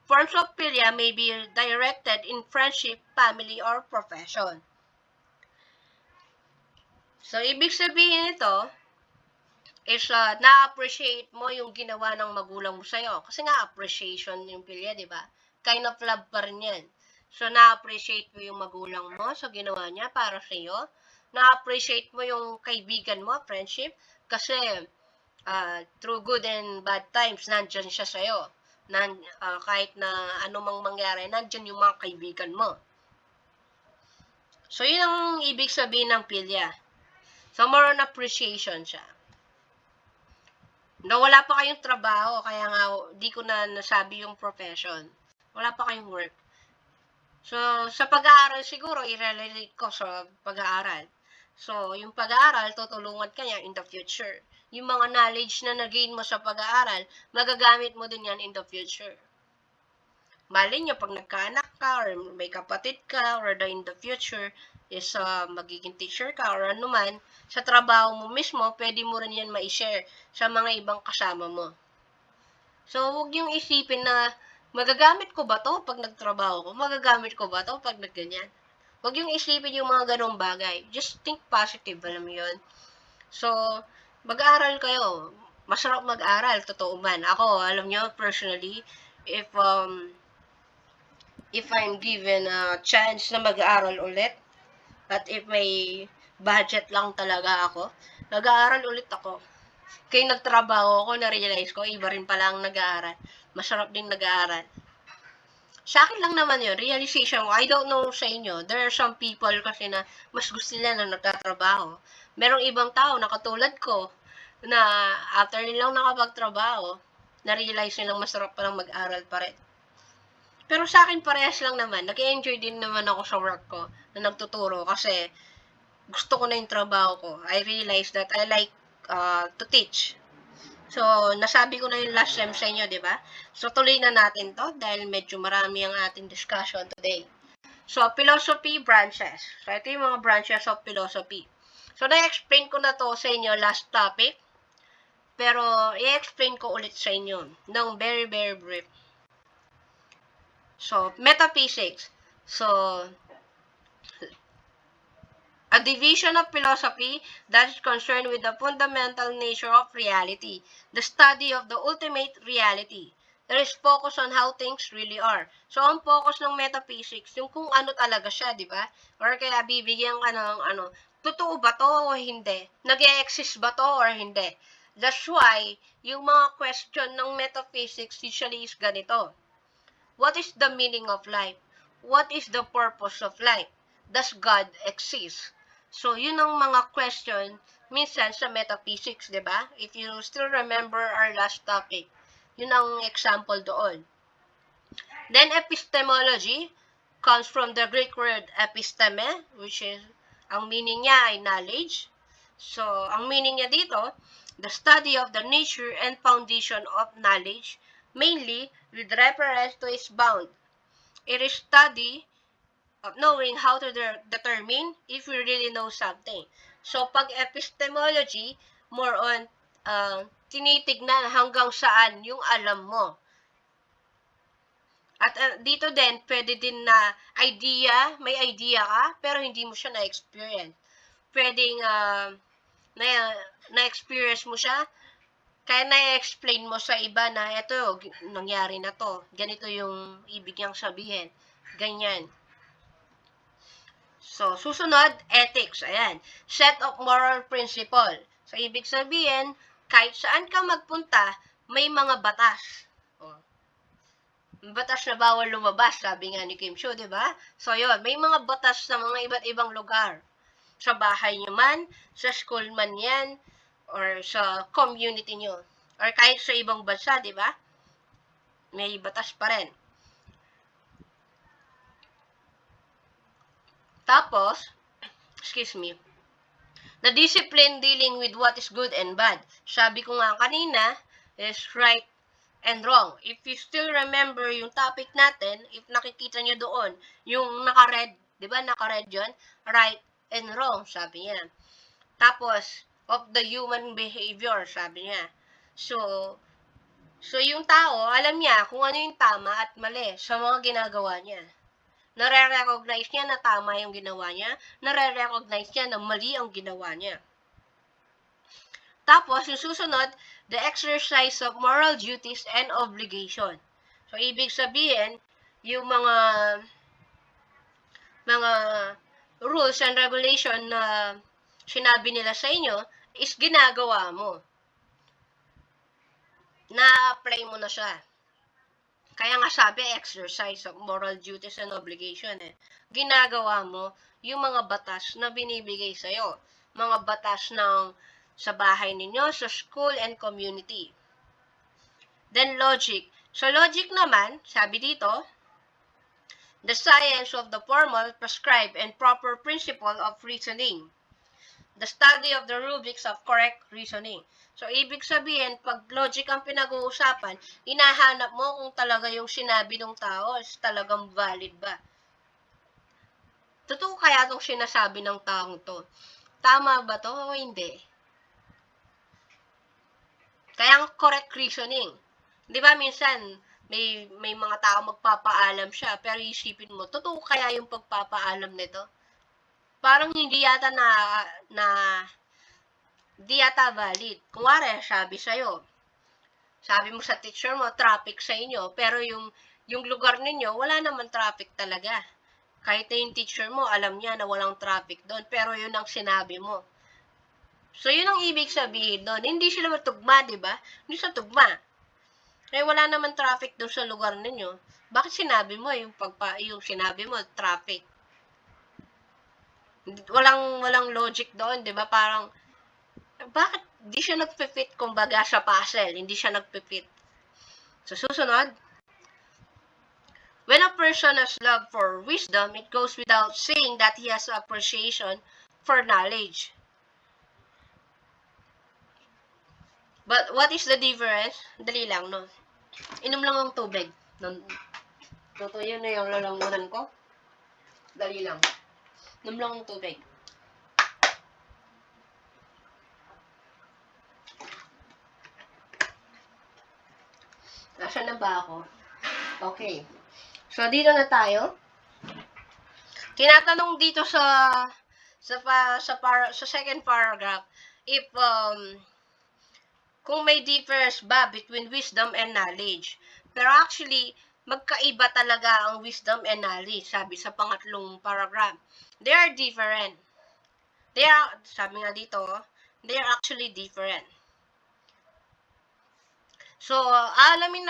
Forms of philia may be directed in friendship, family, or profession. So, ibig sabihin nito is na-appreciate mo yung ginawa ng magulang mo sa'yo. Kasi nga, appreciation yung philia, di ba? Kind of love pa rin yan. So, na-appreciate mo yung magulang mo sa ginawa niya para sa'yo. Na-appreciate mo yung kaibigan mo, friendship, kasi through good and bad times, nandyan siya sa'yo. Kahit na anumang mangyari, nandyan yung mga kaibigan mo. So, yun ang ibig sabihin ng philia. So, more on appreciation siya. No, wala pa kayong trabaho, kaya nga, di ko na nasabi yung profession. Wala pa kayong work. So, sa pag-aaral siguro, i-relate ko sa pag-aaral. So, yung pag-aaral, tutulungan ka niya in the future. Yung mga knowledge na nag-gain mo sa pag-aaral, magagamit mo din yan in the future. Mali nyo, pag nagkaanak ka, or may kapatid ka, or in the future, is magiging teacher ka, or anuman, sa trabaho mo mismo, pwede mo rin yan ma-share sa mga ibang kasama mo. So, huwag yung isipin na, magagamit ko ba to pag nagtrabaho ko? Magagamit ko ba to pag nagganyan? Huwag yung isipin yung mga ganong bagay. Just think positive, alam mo yun. So, mag-aaral kayo. Masarap mag-aral, totoo man. Ako, alam nyo, personally, if I'm given a chance na mag-aaral ulit, at if may budget lang talaga ako, nag-aaral ulit ako. Kaya nagtrabaho ako, na-realize ko, iba rin pala ang nag-aaral. Masarap din nag-aaral. Sa akin lang naman yun, realization ko, I don't know sa inyo, there are some people kasi na mas gusto nila na nagtatrabaho. Merong ibang tao na katulad ko, na after nilang nakapagtrabaho, na-realize nilang masarap palang mag-aral pa rin. Pero sa akin parehas lang naman, nag-enjoy din naman ako sa work ko, na nagtuturo kasi gusto ko na yung trabaho ko. I realized that I like to teach. So, nasabi ko na yung last time sa inyo, di ba? So, tuloy na natin to dahil medyo marami ang ating discussion today. So, philosophy branches. So, ito yung mga branches of philosophy. So, na-explain ko na to sa inyo last topic. Pero, i-explain ko ulit sa inyo ng very, very brief. So, metaphysics. So, a division of philosophy that is concerned with the fundamental nature of reality, the study of the ultimate reality. There is focus on how things really are. So, ang focus ng metaphysics, yung kung ano talaga siya, di ba? Or kaya bibigyan ka ng totoo ba to o hindi? Nag-e-exist ba to or hindi? That's why, yung mga question ng metaphysics usually is ganito. What is the meaning of life? What is the purpose of life? Does God exist? So, yun ang mga question minsan sa metaphysics, di ba? If you still remember our last topic, yun ang example doon. Then, epistemology comes from the Greek word episteme, which is, ang meaning niya ay knowledge. So, ang meaning niya dito, the study of the nature and foundation of knowledge, mainly with reference to its bound. It is study of knowing how to determine if we really know something. So, pag epistemology, more on tinitignan hanggang saan yung alam mo. At dito din, pwede din na may idea ka, pero hindi mo siya na-experience. Pwedeng na-experience mo siya, Kaya na-explain mo sa iba na eto, nangyari na to. Ganito yung ibig niyang sabihin. Ganyan. So, susunod, ethics. Ayan. Set of moral principle. So, ibig sabihin, kahit saan ka magpunta, may mga batas. Oh. Batas na bawal lumabas, sabi nga ni Kim Chiu, di ba? So, yun. May mga batas sa mga iba't ibang lugar. Sa bahay nyo man, sa school man yan, or sa community nyo. Or kahit sa ibang bansa, di ba? May batas pa rin. Tapos, excuse me, the discipline dealing with what is good and bad. Sabi ko nga kanina, is right and wrong. If you still remember yung topic natin, if nakikita nyo doon, yung naka-red, di ba naka-red yun? Right and wrong, sabi niya. Tapos, of the human behavior, sabi niya. So yung tao, alam niya kung ano yung tama at mali sa mga ginagawa niya. Nare-recognize niya na tama yung ginawa niya, nare-recognize niya na mali ang ginawa niya. Tapos, yung susunod, the exercise of moral duties and obligation. So, ibig sabihin, yung mga rules and regulation na sinabi nila sa inyo is ginagawa mo. Na-apply mo na siya. Kaya nga sabi, exercise of moral duties and obligation. Ginagawa mo yung mga batas na binibigay sa'yo. Mga batas ng sa bahay ninyo, sa school and community. Then logic. So logic naman, sabi dito, the science of the formal, prescribed, and proper principle of reasoning. The study of the rubrics of correct reasoning. So, ibig sabihin, pag logic ang pinag-uusapan, hinahanap mo kung talaga yung sinabi ng tao is talagang valid ba. Totoo kaya itong sinasabi ng taong to? Tama ba to o hindi? Kaya ang correct reasoning. Di ba minsan, may mga tao magpapaalam siya, pero isipin mo, totoo kaya yung pagpapaalam nito? Parang hindi yata di yata valid. Kunwari, sabi mo sa teacher mo, traffic sa inyo, pero yung lugar ninyo, wala naman traffic talaga. Kahit na yung teacher mo, alam niya na walang traffic doon, pero yun ang sinabi mo. So, yun ang ibig sabihin doon. Hindi sila matugma, di ba? Hindi sa tugma. Eh, wala naman traffic doon sa lugar ninyo. Bakit sinabi mo yung sinabi mo, traffic? Walang logic doon, di ba? Parang, bakit di siya nagpipit kumbaga sa puzzle? Hindi siya nagpipit. So, susunod. When a person has love for wisdom, it goes without saying that he has appreciation for knowledge. But what is the difference? Dali lang, no? Inom lang ng tubig. Totoo yun na yung lalangunan ko. Dali lang. Inom lang ng tubig. Nasaan na ba ako? Okay. So, dito na tayo. Tinatanong dito sa second paragraph, if, kung may difference ba between wisdom and knowledge. Pero actually, magkaiba talaga ang wisdom and knowledge, sabi sa pangatlong paragraph. They are different. Sabi nga dito, they are actually different. So, aalamin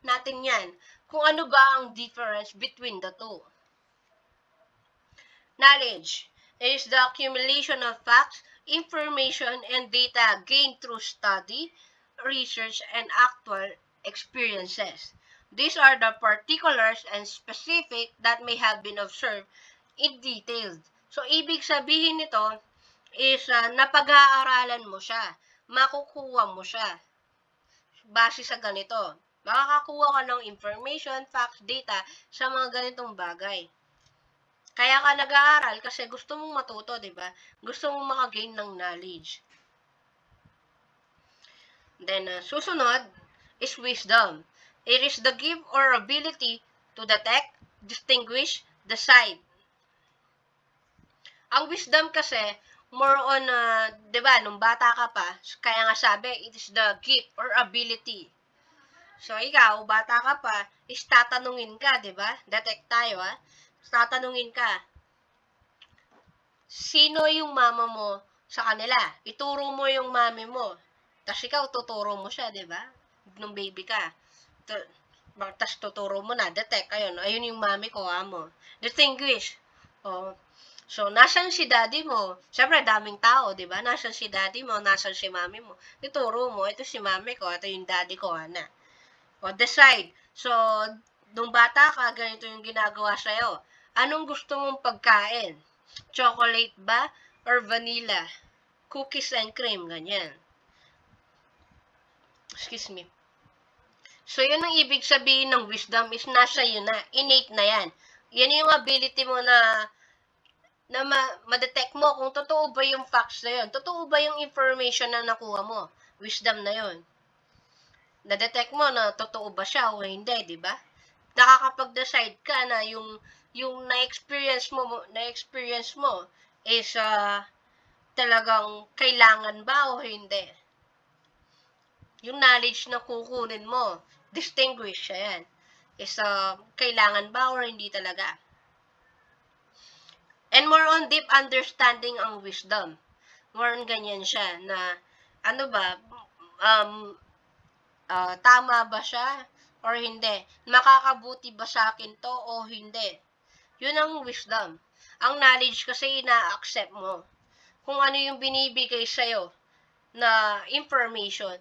natin yan kung ano ba ang difference between the two. Knowledge is the accumulation of facts, information, and data gained through study, research, and actual experiences. These are the particulars and specific that may have been observed in detail. So, ibig sabihin nito is napag-aaralan mo siya, makukuha mo siya base sa ganito. Makakakuha ka ng information, facts, data sa mga ganitong bagay. Kaya ka nag-aaral kasi gusto mong matuto, di ba? Gusto mong makagain ng knowledge. Then, susunod is wisdom. It is the gift or ability to detect, distinguish, decide. Ang wisdom kasi, more on, 'di ba, nung bata ka pa, kaya nga sabi, it is the gift or ability. So, ikaw, bata ka pa, is tatanungin ka, 'di ba? Detect tayo, ha? Tatanungin ka, sino yung mama mo sa kanila? Ituro mo yung mami mo. Tapos ikaw, tuturo mo siya, 'di ba? Nung baby ka. Tapos tuturo mo na, detect, ayun yung mami ko, amo. Distinguish. Oh. So, nasan si daddy mo? Siyempre, daming tao, di ba? Nasan si daddy mo? Nasan si mami mo? Ituro mo, ito si mami ko, ito yung daddy ko, ana. O, decide. So, nung bata ka, ganito yung ginagawa sa'yo. Anong gusto mong pagkain? Chocolate ba? Or vanilla? Cookies and cream, ganyan. Excuse me. So, yun ang ibig sabihin ng wisdom is nasa yun na. Innate na yan. Yan yung ability mo na ma-detect mo kung totoo ba yung facts na yun. Totoo ba yung information na nakuha mo. Wisdom na yun. Na-detect mo na totoo ba siya o hindi, di ba? Nakakapag-decide ka na yung na-experience mo is talagang kailangan ba o hindi. Yung knowledge na kukunin mo, distinguish siya yan. Is kailangan ba or hindi talaga. And more on deep understanding ang wisdom. More on ganyan siya na ano ba, tama ba siya or hindi? Makakabuti ba sa akin to o hindi? Yun ang wisdom. Ang knowledge kasi ina-accept mo. Kung ano yung binibigay sa'yo na information.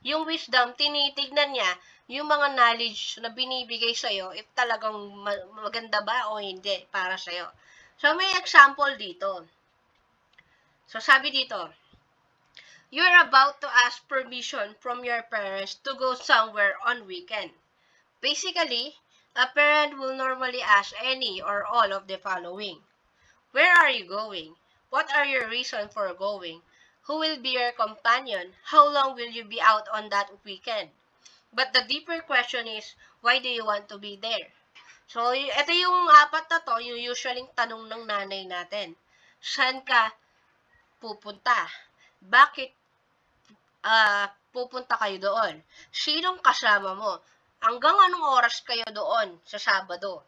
Yung wisdom, tinitignan niya yung mga knowledge na binibigay sa'yo if talagang maganda ba o hindi para sa'yo. So, may example dito. So, sabi dito, you're about to ask permission from your parents to go somewhere on weekend. Basically, a parent will normally ask any or all of the following. Where are you going? What are your reasons for going? Who will be your companion? How long will you be out on that weekend? But the deeper question is, why do you want to be there? So, ito yung apat na to, yung usually tanong ng nanay natin. Saan ka pupunta? Bakit pupunta kayo doon? Sinong kasama mo? Hanggang anong oras kayo doon sa Sabado?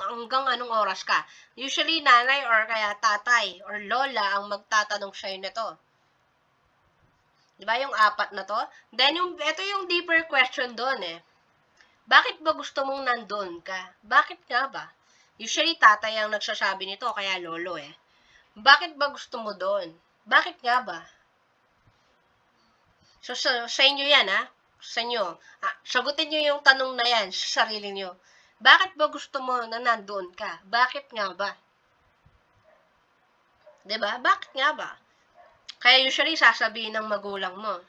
Hanggang anong oras ka? Usually, nanay or kaya tatay or lola ang magtatanong sa'yo nito. Di ba yung apat na to? Then, ito yung deeper question doon eh. Bakit ba gusto mong nandun ka? Bakit nga ba? Usually, tatay ang nagsasabi nito, kaya lolo eh. Bakit ba gusto mo doon? Bakit nga ba? So, sa inyo yan, ha? Sa inyo. Sagutin nyo yung tanong na yan sa sarili nyo. Bakit ba gusto mo na nandoon ka? Bakit nga ba? Diba? Bakit nga ba? Kaya usually, sasabihin ng magulang mo,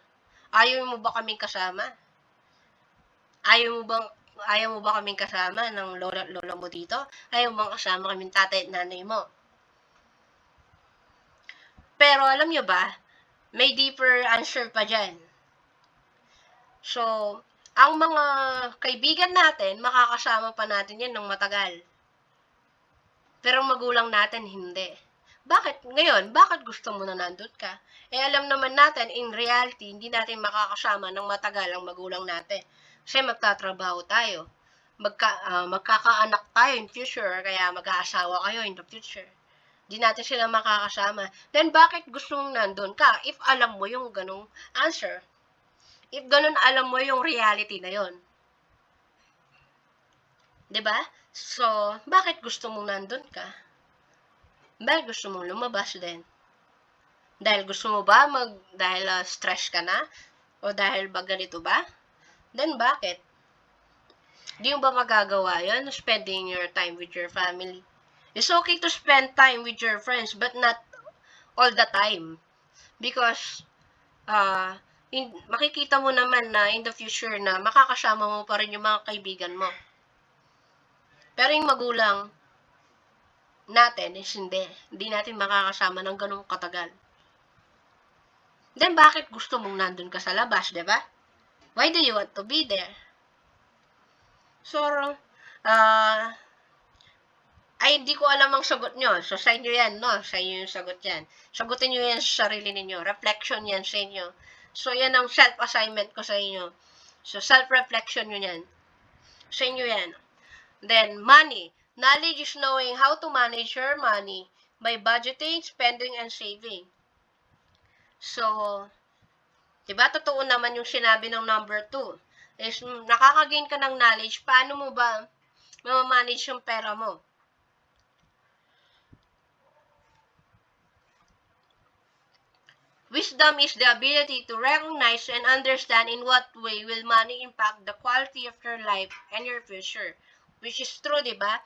ayaw mo ba kaming kasama? Ayaw mo ba kaming kasama ng lola mo dito? Ayaw mo bang kasama kaming tatay at nanay mo? Pero alam nyo ba, may deeper answer pa dyan. So, ang mga kaibigan natin, makakasama pa natin yan ng matagal. Pero magulang natin, hindi. Bakit? Ngayon, bakit gusto mo na nandun ka? Eh, alam naman natin, in reality, hindi natin makakasama ng matagal ang magulang natin. Kasi magtatrabaho tayo. Magkakaanak tayo in future, kaya mag-aasawa kayo in the future. Di natin sila makakasama. Then, bakit gusto mong nandun ka? If alam mo yung ganong answer. If ganun alam mo yung reality na yon. Diba? So, bakit gusto mong nandun ka? Bakit gusto mong lumabas din? Dahil gusto mo ba dahil stress ka na? O dahil ba ganito ba? Then, bakit? Di mo ba magagawa yan? Spending your time with your family. It's okay to spend time with your friends, but not all the time. Because, makikita mo naman na in the future na makakasama mo pa rin yung mga kaibigan mo. Pero yung magulang natin is hindi. Hindi natin makakasama ng ganung katagal. Then, bakit gusto mong nandun ka sa labas, diba? Why do you want to be there? So, Ay, hindi ko alam ang sagot nyo. So, sa inyo yan, no? Sa inyo yung sagot yan. Sagutin nyo yan sa sarili ninyo. Reflection yan sa inyo. So, yan ang self-assignment ko sa inyo. So, self-reflection nyo yan. Sa inyo yan. Then, money. Knowledge is knowing how to manage your money by budgeting, spending, and saving. So, diba, totoo naman yung sinabi ng number 2. Is, nakakagain ka ng knowledge, paano mo ba ma-manage yung pera mo? Wisdom is the ability to recognize and understand in what way will money impact the quality of your life and your future. Which is true, di ba?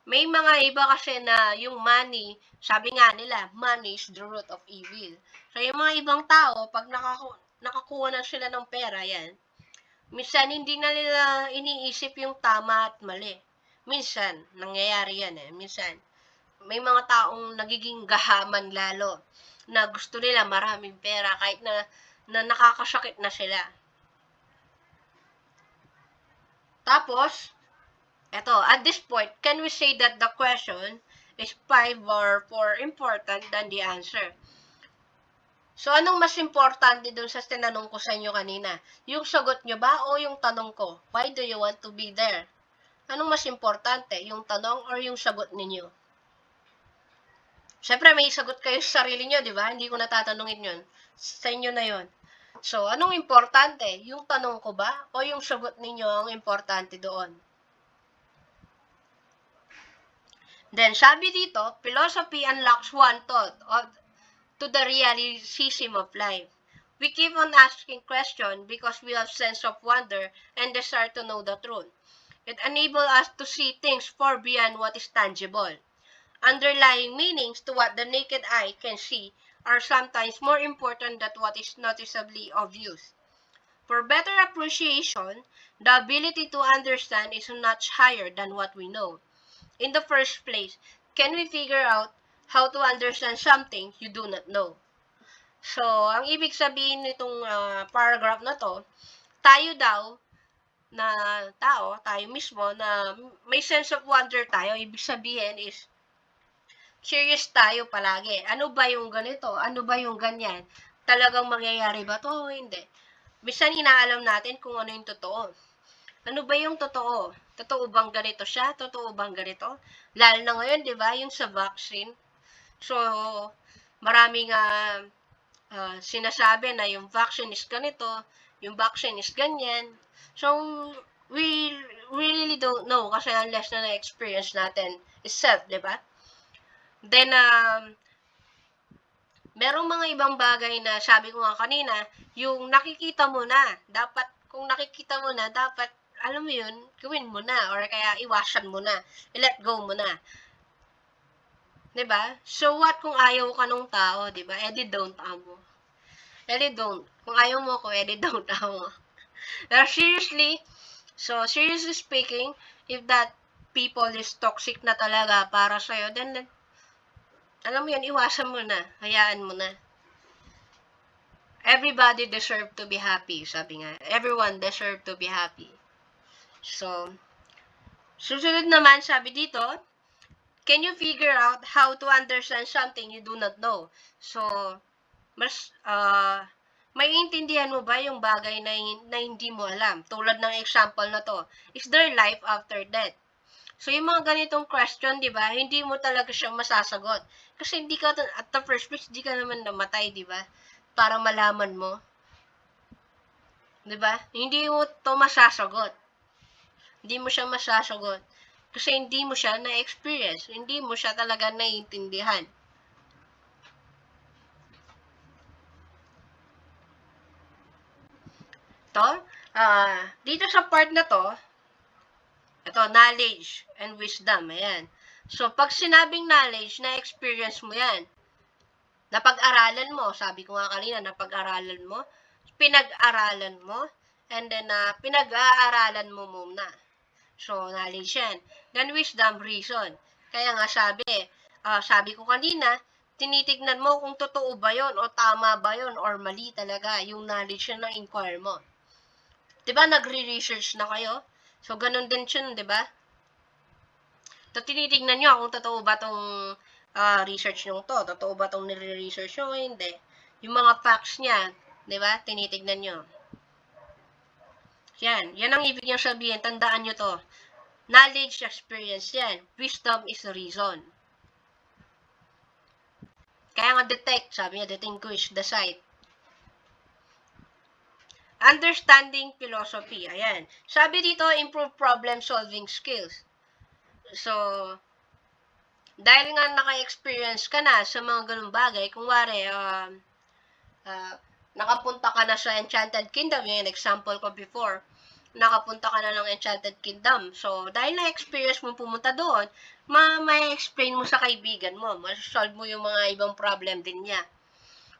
May mga iba kasi na yung money, sabi nga nila, money is the root of evil. So, yung mga ibang tao, pag nakakuha na sila ng pera, yan, minsan hindi na nila iniisip yung tama at mali. Minsan, nangyayari yan eh. Minsan, may mga taong nagiging gahaman lalo na gusto nila maraming pera kahit na nakakasakit na sila. Tapos, eto, at this point, can we say that the question is 5 or 4 important than the answer? So, anong mas importante dun sa tinanong ko sa inyo kanina? Yung sagot nyo ba o yung tanong ko? Why do you want to be there? Anong mas importante? Yung tanong or yung sagot ninyo? Siyempre, may sagot kayo sa sarili nyo, di ba? Hindi ko natatanungin yun. Sa inyo na yun. So, anong importante? Yung tanong ko ba? O yung sagot ninyo ang importante doon? Then, sabi dito, philosophy unlocks one thought to the realism of life. We keep on asking questions because we have sense of wonder and desire to know the truth. It enables us to see things far beyond what is tangible. Underlying meanings to what the naked eye can see are sometimes more important than what is noticeably obvious. For better appreciation, the ability to understand is much higher than what we know. In the first place, can we figure out how to understand something you do not know? So, ang ibig sabihin nitong paragraph na to, tayo daw na tao, tayo mismo na may sense of wonder tayo, ibig sabihin is curious tayo palagi. Ano ba yung ganito? Ano ba yung ganyan? Talagang mangyayari ba to? Hindi. Bisan inaalam natin kung ano yung totoo. Ano ba yung totoo? Totoo bang ganito siya? Totoo bang ganito? Lalo na ngayon, di ba, yung sa vaccine. So, maraming sinasabi na yung vaccine is ganito, yung vaccine is ganyan. So, we really don't know kasi unless na na-experience natin itself, di ba? Then, merong mga ibang bagay na sabi ko nga kanina, yung nakikita mo na, dapat, kung nakikita mo na, dapat, alam mo yun, gawin mo na, or kaya iwasan mo na, i-let go mo na. Diba? So what kung ayaw ka nung tao, diba? Edi don't mo. Edi don't. Kung ayaw mo ko, edi don't mo. Pero seriously, so seriously speaking, if that people is toxic na talaga para sa'yo, then alam mo yun, iwasan mo na. Hayaan mo na. Everybody deserve to be happy, sabi nga. Everyone deserve to be happy. So, susunod naman, sabi dito, can you figure out how to understand something you do not know? So, mas, maiintindihan mo ba yung bagay na hindi mo alam? Tulad ng example na to, is there life after death? So, yung mga ganitong question, di ba, hindi mo talaga siya masasagot. Kasi hindi ka, at the first place, hindi ka naman namatay, di ba? Para malaman mo. Di ba? Hindi mo to masasagot. Hindi mo siya masasagot. Kasi hindi mo siya na-experience. Hindi mo siya talaga naiintindihan. To, dito sa part na to, ito, knowledge and wisdom. Ayan. So, pag sinabing knowledge, na-experience mo yan. Napag-aralan mo. Sabi ko nga kanina, napag-aralan mo. Pinag-aralan mo. And then, pinag-aaralan mo muna. So, knowledge yan. Then, wisdom, reason. Kaya nga sabi ko kanina, tinitignan mo kung totoo ba yon o tama ba yon or mali talaga yung knowledge na na-inquire mo. Diba, nagre-research na kayo? So, ganun din yun, diba? So, tinitignan nyo kung totoo ba tong research nyo to. Totoo ba tong nire-research nyo? Hindi. Yung mga facts niya, di ba? Tinitignan nyo. Yan. Yan ang ibig niyang sabihin. Tandaan nyo to. Knowledge, experience yan. Wisdom is the reason. Kaya nga detect, sabi niya, distinguish, decide. Understanding philosophy. Ayan. Sabi dito, improve problem-solving skills. So, dahil nga naka-experience ka na sa mga ganung bagay, kung wari, nakapunta ka na sa Enchanted Kingdom, yung example ko before, nakapunta ka na ng Enchanted Kingdom. So, dahil na-experience mo pumunta doon, ma-explain mo sa kaibigan mo, ma-solve mo yung mga ibang problem din niya.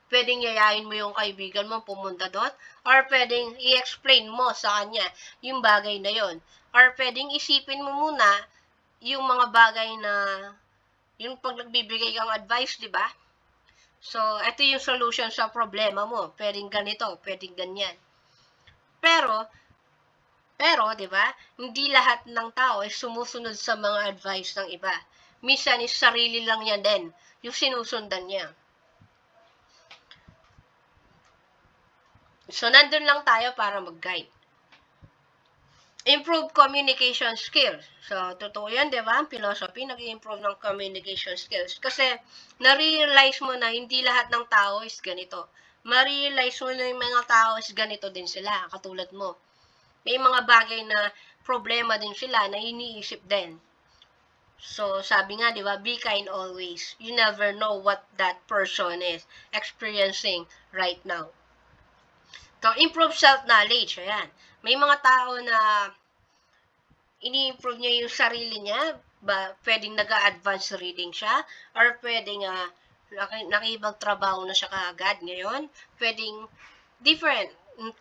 Pwedeng yayain mo yung kaibigan mo pumunta doon, or pwedeng i-explain mo sa kanya yung bagay na yon, or pwedeng isipin mo muna yung mga bagay na yung pag nagbibigay kang advice, di ba? So, ito yung solution sa problema mo. Pwedeng ganito, pwedeng ganyan. Pero, di ba? Hindi lahat ng tao ay sumusunod sa mga advice ng iba. Minsan is sarili lang niya din yung sinusundan niya. So, nandun lang tayo para mag-guide. Improve communication skills. So, totoo yan, di ba? Ang philosophy, nag-improve ng communication skills. Kasi, na-realize mo na hindi lahat ng tao is ganito. Ma-realize mo na yung mga tao is ganito din sila, katulad mo. May mga bagay na problema din sila na iniisip din. So, sabi nga, di ba, be kind always. You never know what that person is experiencing right now. So, improve self-knowledge. Ayan. May mga tao na ini-improve niya yung sarili niya, pwedeng nag-a-advance reading siya, or pwedeng nakibagtrabaho na siya kaagad ngayon, pwedeng different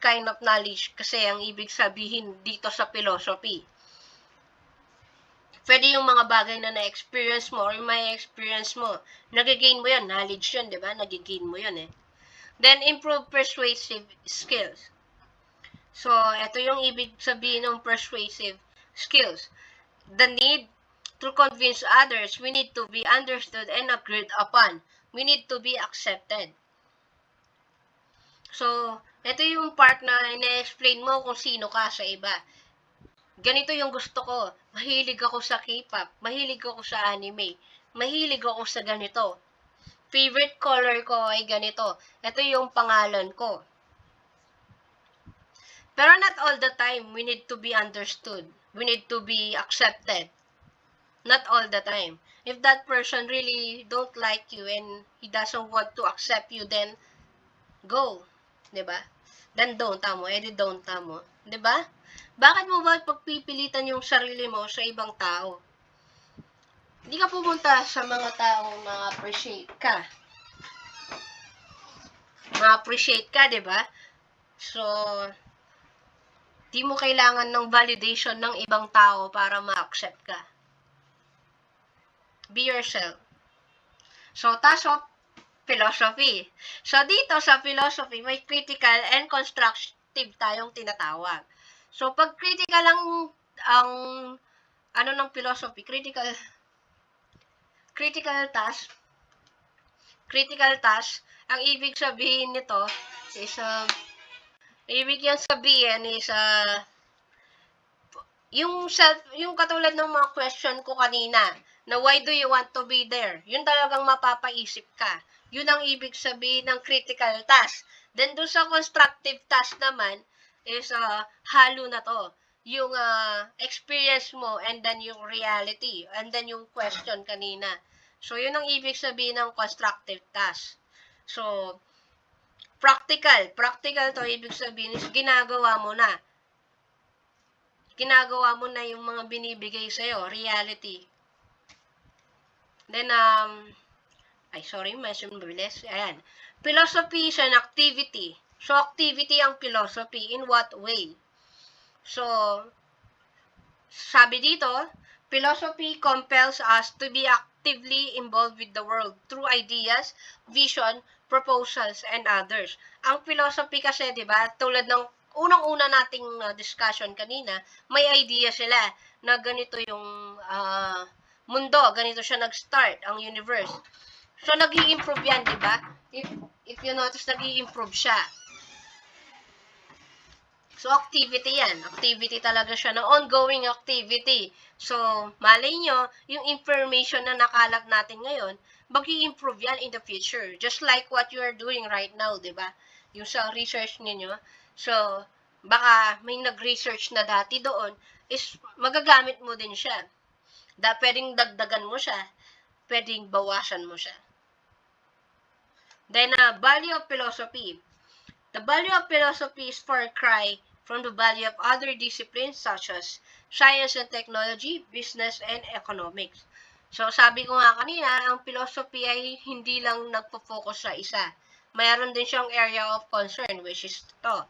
kind of knowledge kasi ang ibig sabihin dito sa philosophy. Pwede yung mga bagay na na-experience mo or may experience mo, nag-gain mo yun, knowledge yun, di ba? Nag-gain mo yun eh. Then, improve persuasive skills. So, ito yung ibig sabihin ng persuasive skills. The need to convince others, we need to be understood and agreed upon. We need to be accepted. So, ito yung part na ina-explain mo kung sino ka sa iba. Ganito yung gusto ko. Mahilig ako sa K-pop. Mahilig ako sa anime. Mahilig ako sa ganito. Favorite color ko ay ganito. Ito yung pangalan ko. Pero not all the time, we need to be understood. We need to be accepted. Not all the time. If that person really don't like you and he doesn't want to accept you, then go. Diba? Then don't mo. Don't mo. Diba? Bakit mo ba pagpipilitan yung sarili mo sa ibang tao? Hindi ka pumunta sa mga taong ma-appreciate ka. Ma-appreciate ka, diba? So, di mo kailangan ng validation ng ibang tao para ma-accept ka. Be yourself. So, task of philosophy. So, dito sa philosophy, may critical and constructive tayong tinatawag. So, pag critical ang ano ng philosophy, critical task, ang ibig sabihin nito is yung katulad ng mga question ko kanina, na why do you want to be there? Yun talagang mapapaisip ka. Yun ang ibig sabihin ng critical task. Then, doon sa constructive task naman, is halo na to. Yung experience mo, and then yung reality, and then yung question kanina. So, yun ang ibig sabihin ng constructive task. So, practical to, ibig sabihin is ginagawa mo na yung mga binibigay sa'yo, reality. Then, mabilis. Ayan. Philosophy is an activity. So, activity ang philosophy. In what way? So, sabi dito, philosophy compels us to be actively involved with the world through ideas, vision, proposals, and others. Ang philosophy kasi, di ba, tulad ng unang-una nating discussion kanina, may idea sila na ganito yung mundo, ganito siya nag-start, ang universe. So, nag-i-improve yan, di ba? If you notice, nag-i-improve siya. So, activity yan. Activity talaga siya na ongoing activity. So, malay nyo, yung information na nakalat natin ngayon, mag-i-improve yan in the future. Just like what you are doing right now, di ba? Yung sa research ninyo. So, baka may nag-research na dati doon, is magagamit mo din siya. Pwedeng dagdagan mo siya, pwedeng bawasan mo siya. Then, value of philosophy. The value of philosophy is far cry from the value of other disciplines such as science and technology, business, and economics. So, sabi ko nga kanina, ang philosophy ay hindi lang nagpo-focus sa isa. Mayroon din siyang area of concern, which is ito.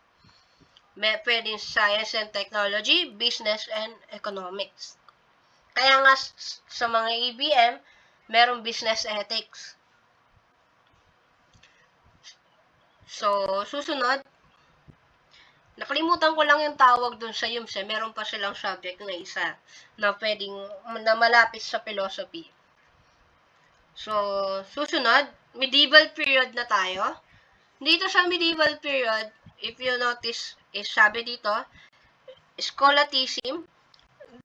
Pwedeng science and technology, business, and economics. Kaya nga sa mga EBM, merong business ethics. So, susunod, nakalimutan ko lang yung tawag dun sa UMS. Meron pa silang subject na isa na pwedeng na malapit sa philosophy. So, susunod, medieval period na tayo. Dito sa medieval period, if you notice, is sabi dito, scholasticism.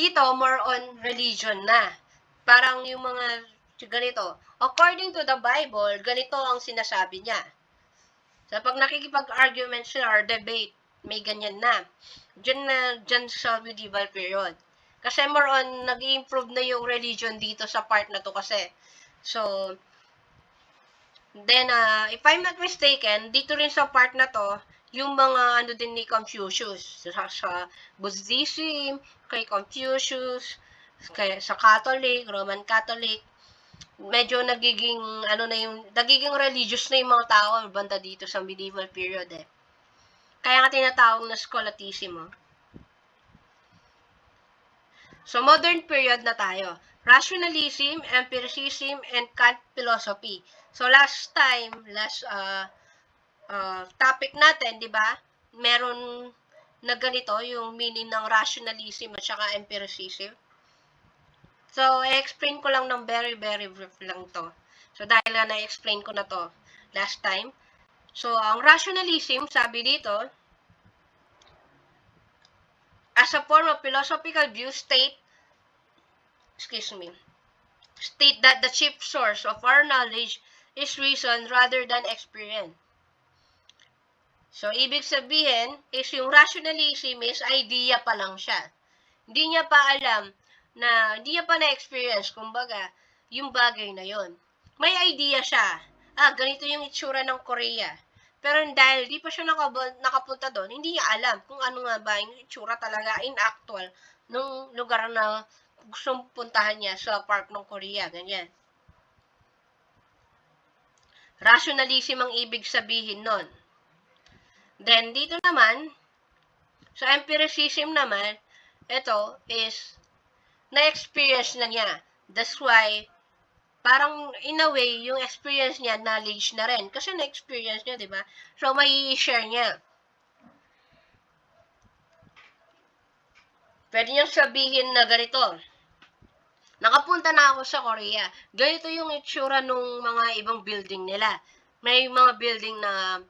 Dito, more on religion na. Parang yung mga ganito. According to the Bible, ganito ang sinasabi niya. So, pag nakikipag-argument sila or debate, may ganyan na. Diyan sa medieval period. Kasi more on, nag-improve na yung religion dito sa part na to kasi. So, then, if I'm not mistaken, dito rin sa part na to, yung mga din ni Confucius. Sa Buddhism, kay Confucius, sa Catholic, Roman Catholic, medyo nagiging religious na yung mga tao banda dito sa medieval period eh. Kaya nga tinatawag na scholasticism. So, modern period na tayo. Rationalism, empiricism, and Kant philosophy. So, last topic natin, di ba? Meron na ganito yung meaning ng rationalism at saka empiricism. So, i-explain ko lang ng very, very brief lang to. So, dahil na na-explain ko na to last time. So, ang rationalism, sabi dito, as a form of philosophical view, state that the chief source of our knowledge is reason rather than experience. So, ibig sabihin is yung rationalism is idea pa lang siya. Hindi niya pa alam hindi niya pa na-experience, kumbaga, yung bagay na yon. May idea siya. Ganito yung itsura ng Korea. Pero dahil di pa siya nakapunta doon, hindi niya alam kung ano nga ba yung itsura talaga in actual ng lugar na gustong puntahan niya sa park ng Korea, ganyan. Rationalism ang ibig sabihin nun. Then, dito naman, sa empiricism naman, ito is, na-experience na niya. That's why, parang in a way, yung experience niya, knowledge na rin. Kasi na-experience niya, di ba? So, may i-share niya. Pwede niyang sabihin na ganito. Nakapunta na ako sa Korea. Ganito yung itsura nung mga ibang building nila. May mga building na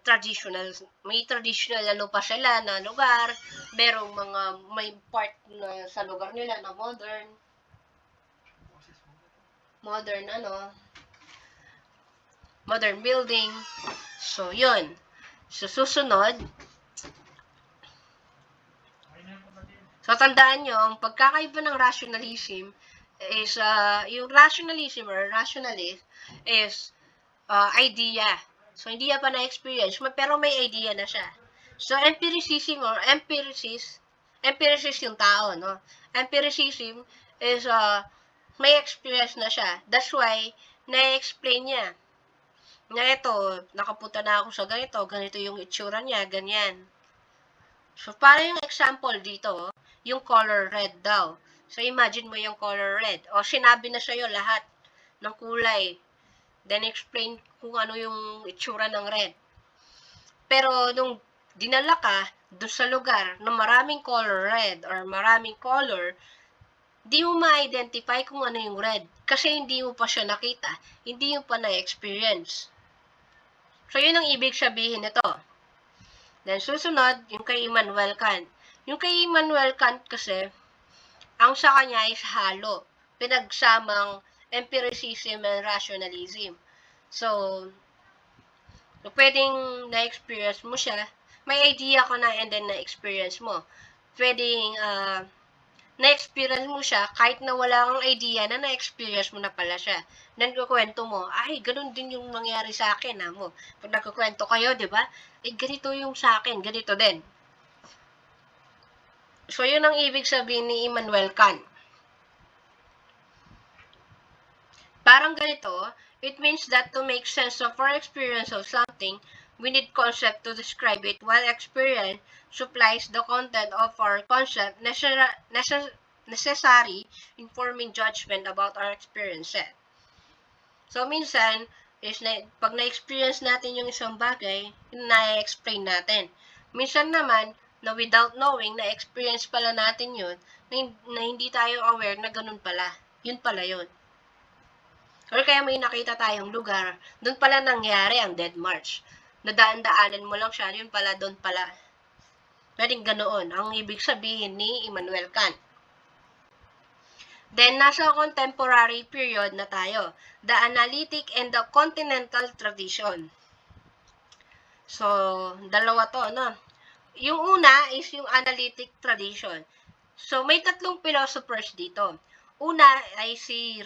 traditional, may traditional ano pa sila na lugar, merong may part na sa lugar nila na modern building. So, yun. So, susunod. So, tandaan nyo, ang pagkakaiba ng rationalism is, yung rationalism or rationalist is idea. So, hindi niya pa na-experience, pero may idea na siya. So, empiricism or empiricist yung tao, no? Empiricism is, may experience na siya. That's why, na-explain niya. Na ito, nakapunta na ako sa ganito yung itsura niya, ganyan. So, para yung example dito, yung color red daw. So, imagine mo yung color red. O, sinabi na sa'yo lahat ng kulay. Then, explain kung ano yung itsura ng red. Pero, nung dinala ka doon sa lugar na maraming color red or maraming color, di mo ma-identify kung ano yung red. Kasi hindi mo pa siya nakita, hindi mo pa na-experience. So, yun ang ibig sabihin nito. Then, susunod, yung kay Immanuel Kant. Yung kay Immanuel Kant kasi, ang sa kanya is halo. Pinagsamang empiricism and rationalism. So pwedeng na-experience mo siya, may idea ka na and then na-experience mo. Pwedeng na-experience mo siya kahit na wala kang idea na na-experience mo na pala siya. Then kukwento mo, ay, ganun din yung nangyari sa akin, mo. Pag nagkukwento kayo, di ba? Ganito yung sa akin, ganito din. So, yun ang ibig sabihin ni Immanuel Kant. Parang ganito, it means that to make sense of our experience of something, we need concept to describe it, while experience supplies the content of our concept necessary in forming judgment about our experiences. So, minsan, pag na-experience natin yung isang bagay, na-explain natin. Minsan naman, na without knowing, na-experience pala natin yun, na hindi tayo aware na ganun pala. Yun pala yun. Or kaya may nakita tayong lugar, doon pala nangyari ang Dead March. Nadaan-daanan mo lang siya, yun pala, doon pala. Pwedeng ganoon ang ibig sabihin ni Immanuel Kant. Then, nasa contemporary period na tayo. The Analytic and the Continental Tradition. So, dalawa to, no? Yung una is yung Analytic Tradition. So, may tatlong philosophers dito. Una ay si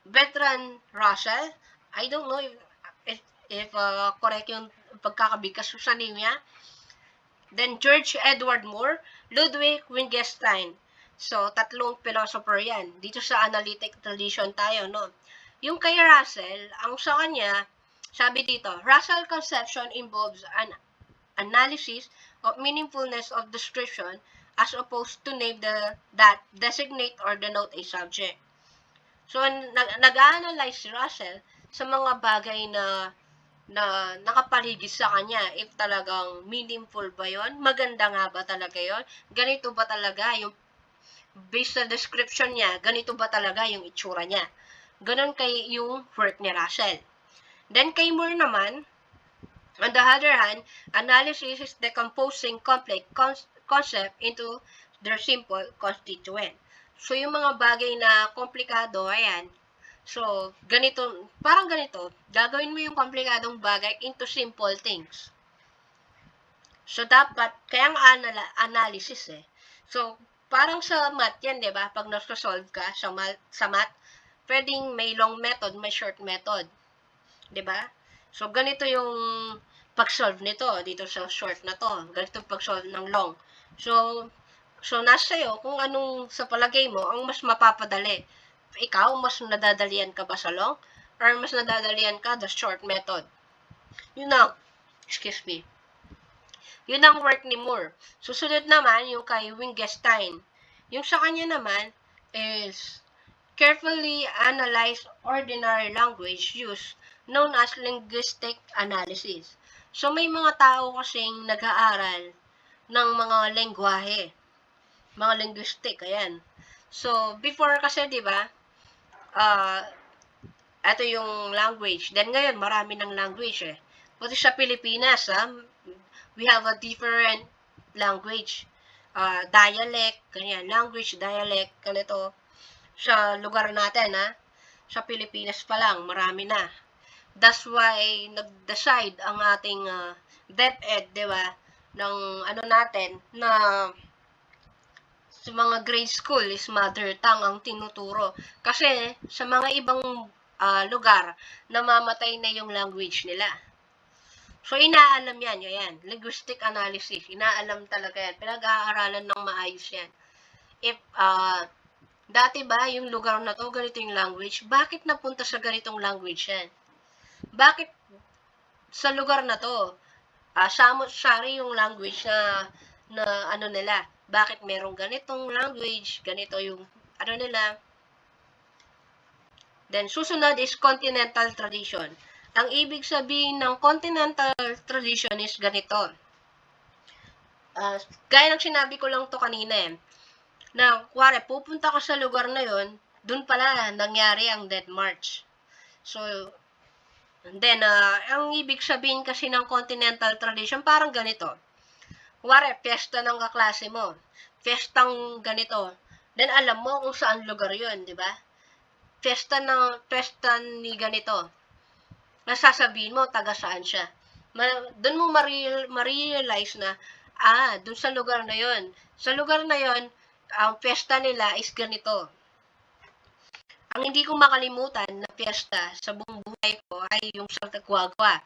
Bertrand Russell. I don't know if correct yung pagkakabigkas sa name niya. Then George Edward Moore, Ludwig Wittgenstein. So, tatlong philosopher yan. Dito sa analytic tradition tayo, no? Yung kay Russell, ang sa kanya, sabi dito, Russell conception involves an analysis of meaningfulness of description as opposed to name that designate or denote a subject. So, nag-a-analyze si Russell sa mga bagay na nakapaligid sa kanya, if talagang meaningful ba yon, maganda nga ba talaga yon, ganito ba talaga yung based sa description niya, ganito ba talaga yung itsura niya. Ganon kay yung work ni Russell. Then kay Moore naman, on the other hand, analysis is decomposing complex concept into their simple constituent. So, yung mga bagay na komplikado, ayan. So, ganito, parang ganito, gagawin mo yung komplikadong bagay into simple things. So, dapat, kaya ang analysis So, parang sa math yan, di ba? Pag nasa-solve ka sa math, pwedeng may long method, may short method. Di ba? So, ganito yung pag-solve nito, dito sa short na to. Ganito pag-solve ng long. So, nasa sa'yo kung anong sa palagay mo ang mas mapapadali. Ikaw, mas nadadalian ka ba sa long? Or mas nadadalian ka the short method? Yun ang, Yun ang work ni Moore. Susunod naman, yung kay Wittgenstein. Yung sa kanya naman is carefully analyze ordinary language use known as linguistic analysis. So, may mga tao kasing nag-aaral ng mga lengguwahe. Mga linguistic, ayan. So, before kasi, di ba, ito yung language. Then ngayon, marami ng language Pati sa Pilipinas, we have a different language. Dialect, ganyan. Language, dialect, ganito. Sa lugar natin, sa Pilipinas pa lang, marami na. That's why, nag-decide ang ating DepEd, di ba, ng natin, na sa mga grade school is mother tongue ang tinuturo. Kasi sa mga ibang lugar, namamatay na yung language nila. So, inaalam yan. Linguistic analysis. Inaalam talaga yan. Pinag-aaralan ng maayos yan. If, dati ba, yung lugar na to, ganito yung language, bakit napunta sa ganitong language yan? Bakit sa lugar na to, samot-sari yung language na nila? Bakit merong ganitong language, ganito yung nila. Then, susunod is continental tradition. Ang ibig sabihin ng continental tradition is ganito. Gaya ng sinabi ko lang to kanina Na, kuwari, pupunta ka sa lugar na yon, dun pala nangyari ang Death March. So, and then, ang ibig sabihin kasi ng continental tradition, parang ganito. Kuwari, piyesta ng kaklase mo. Piyestang ganito. Then, alam mo kung saan lugar yon, di ba? Piyesta ni ganito. Nasasabihin mo, taga saan siya. Doon mo ma-realize na, doon sa lugar na yon. Sa lugar na yon, ang piyesta nila is ganito. Ang hindi ko makalimutan na piyesta sa buong buhay ko ay yung Santa Guagua,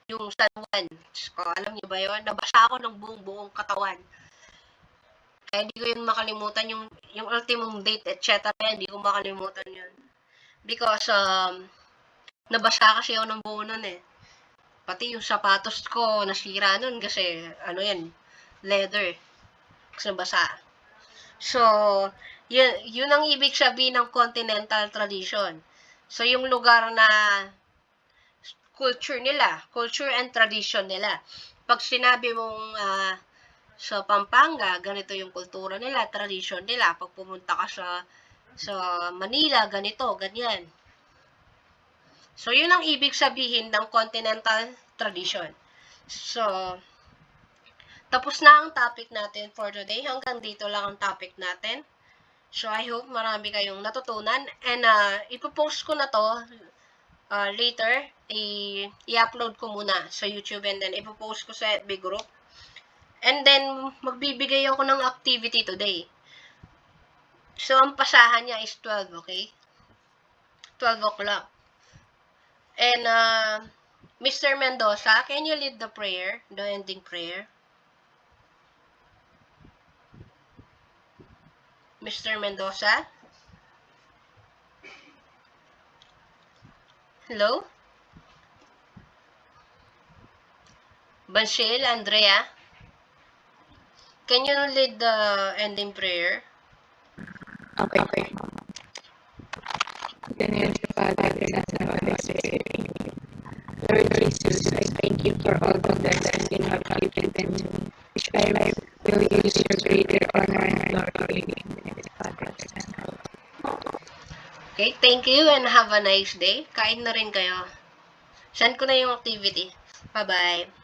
yung San Juan. So, alam niyo ba yon? Nabasa ako ng buong katawan. Kaya hindi ko yun makalimutan, yung ultimong date, etc. Hindi ko makalimutan yun. Because, nabasa kasi ako ng buo nun eh. Pati yung sapatos ko nasira nun kasi, yan, leather. Kasi nabasa. So, yun ang ibig sabihin ng continental tradition. So, yung lugar na culture and tradition nila. Pag sinabi mong sa Pampanga, ganito yung kultura nila, tradition nila. Pag pumunta ka sa Manila, ganito, ganyan. So, yun ang ibig sabihin ng continental tradition. So, tapos na ang topic natin for today. Hanggang dito lang ang topic natin. So, I hope marami kayong natutunan. And, ipopost ko na to later. I-upload ko muna sa YouTube and then ipopost ko sa FB group. And then, magbibigay ako ng activity today. So, ang pasahan niya is 12, okay? 12 o'clock. And, Mr. Mendoza, can you lead the prayer, the ending prayer? Mr. Mendoza? Hello? Banshil, Andrea? Can you lead the ending prayer? Okay. Ganyan si Father, nasa Holy Spirit. Lord Jesus, I thank you for all the blessings you have given to me, which I will use your greater honor and glory in the Father's name. Okay, thank you and have a nice day. Kain na rin kayo. Send ko na yung activity. Bye-bye.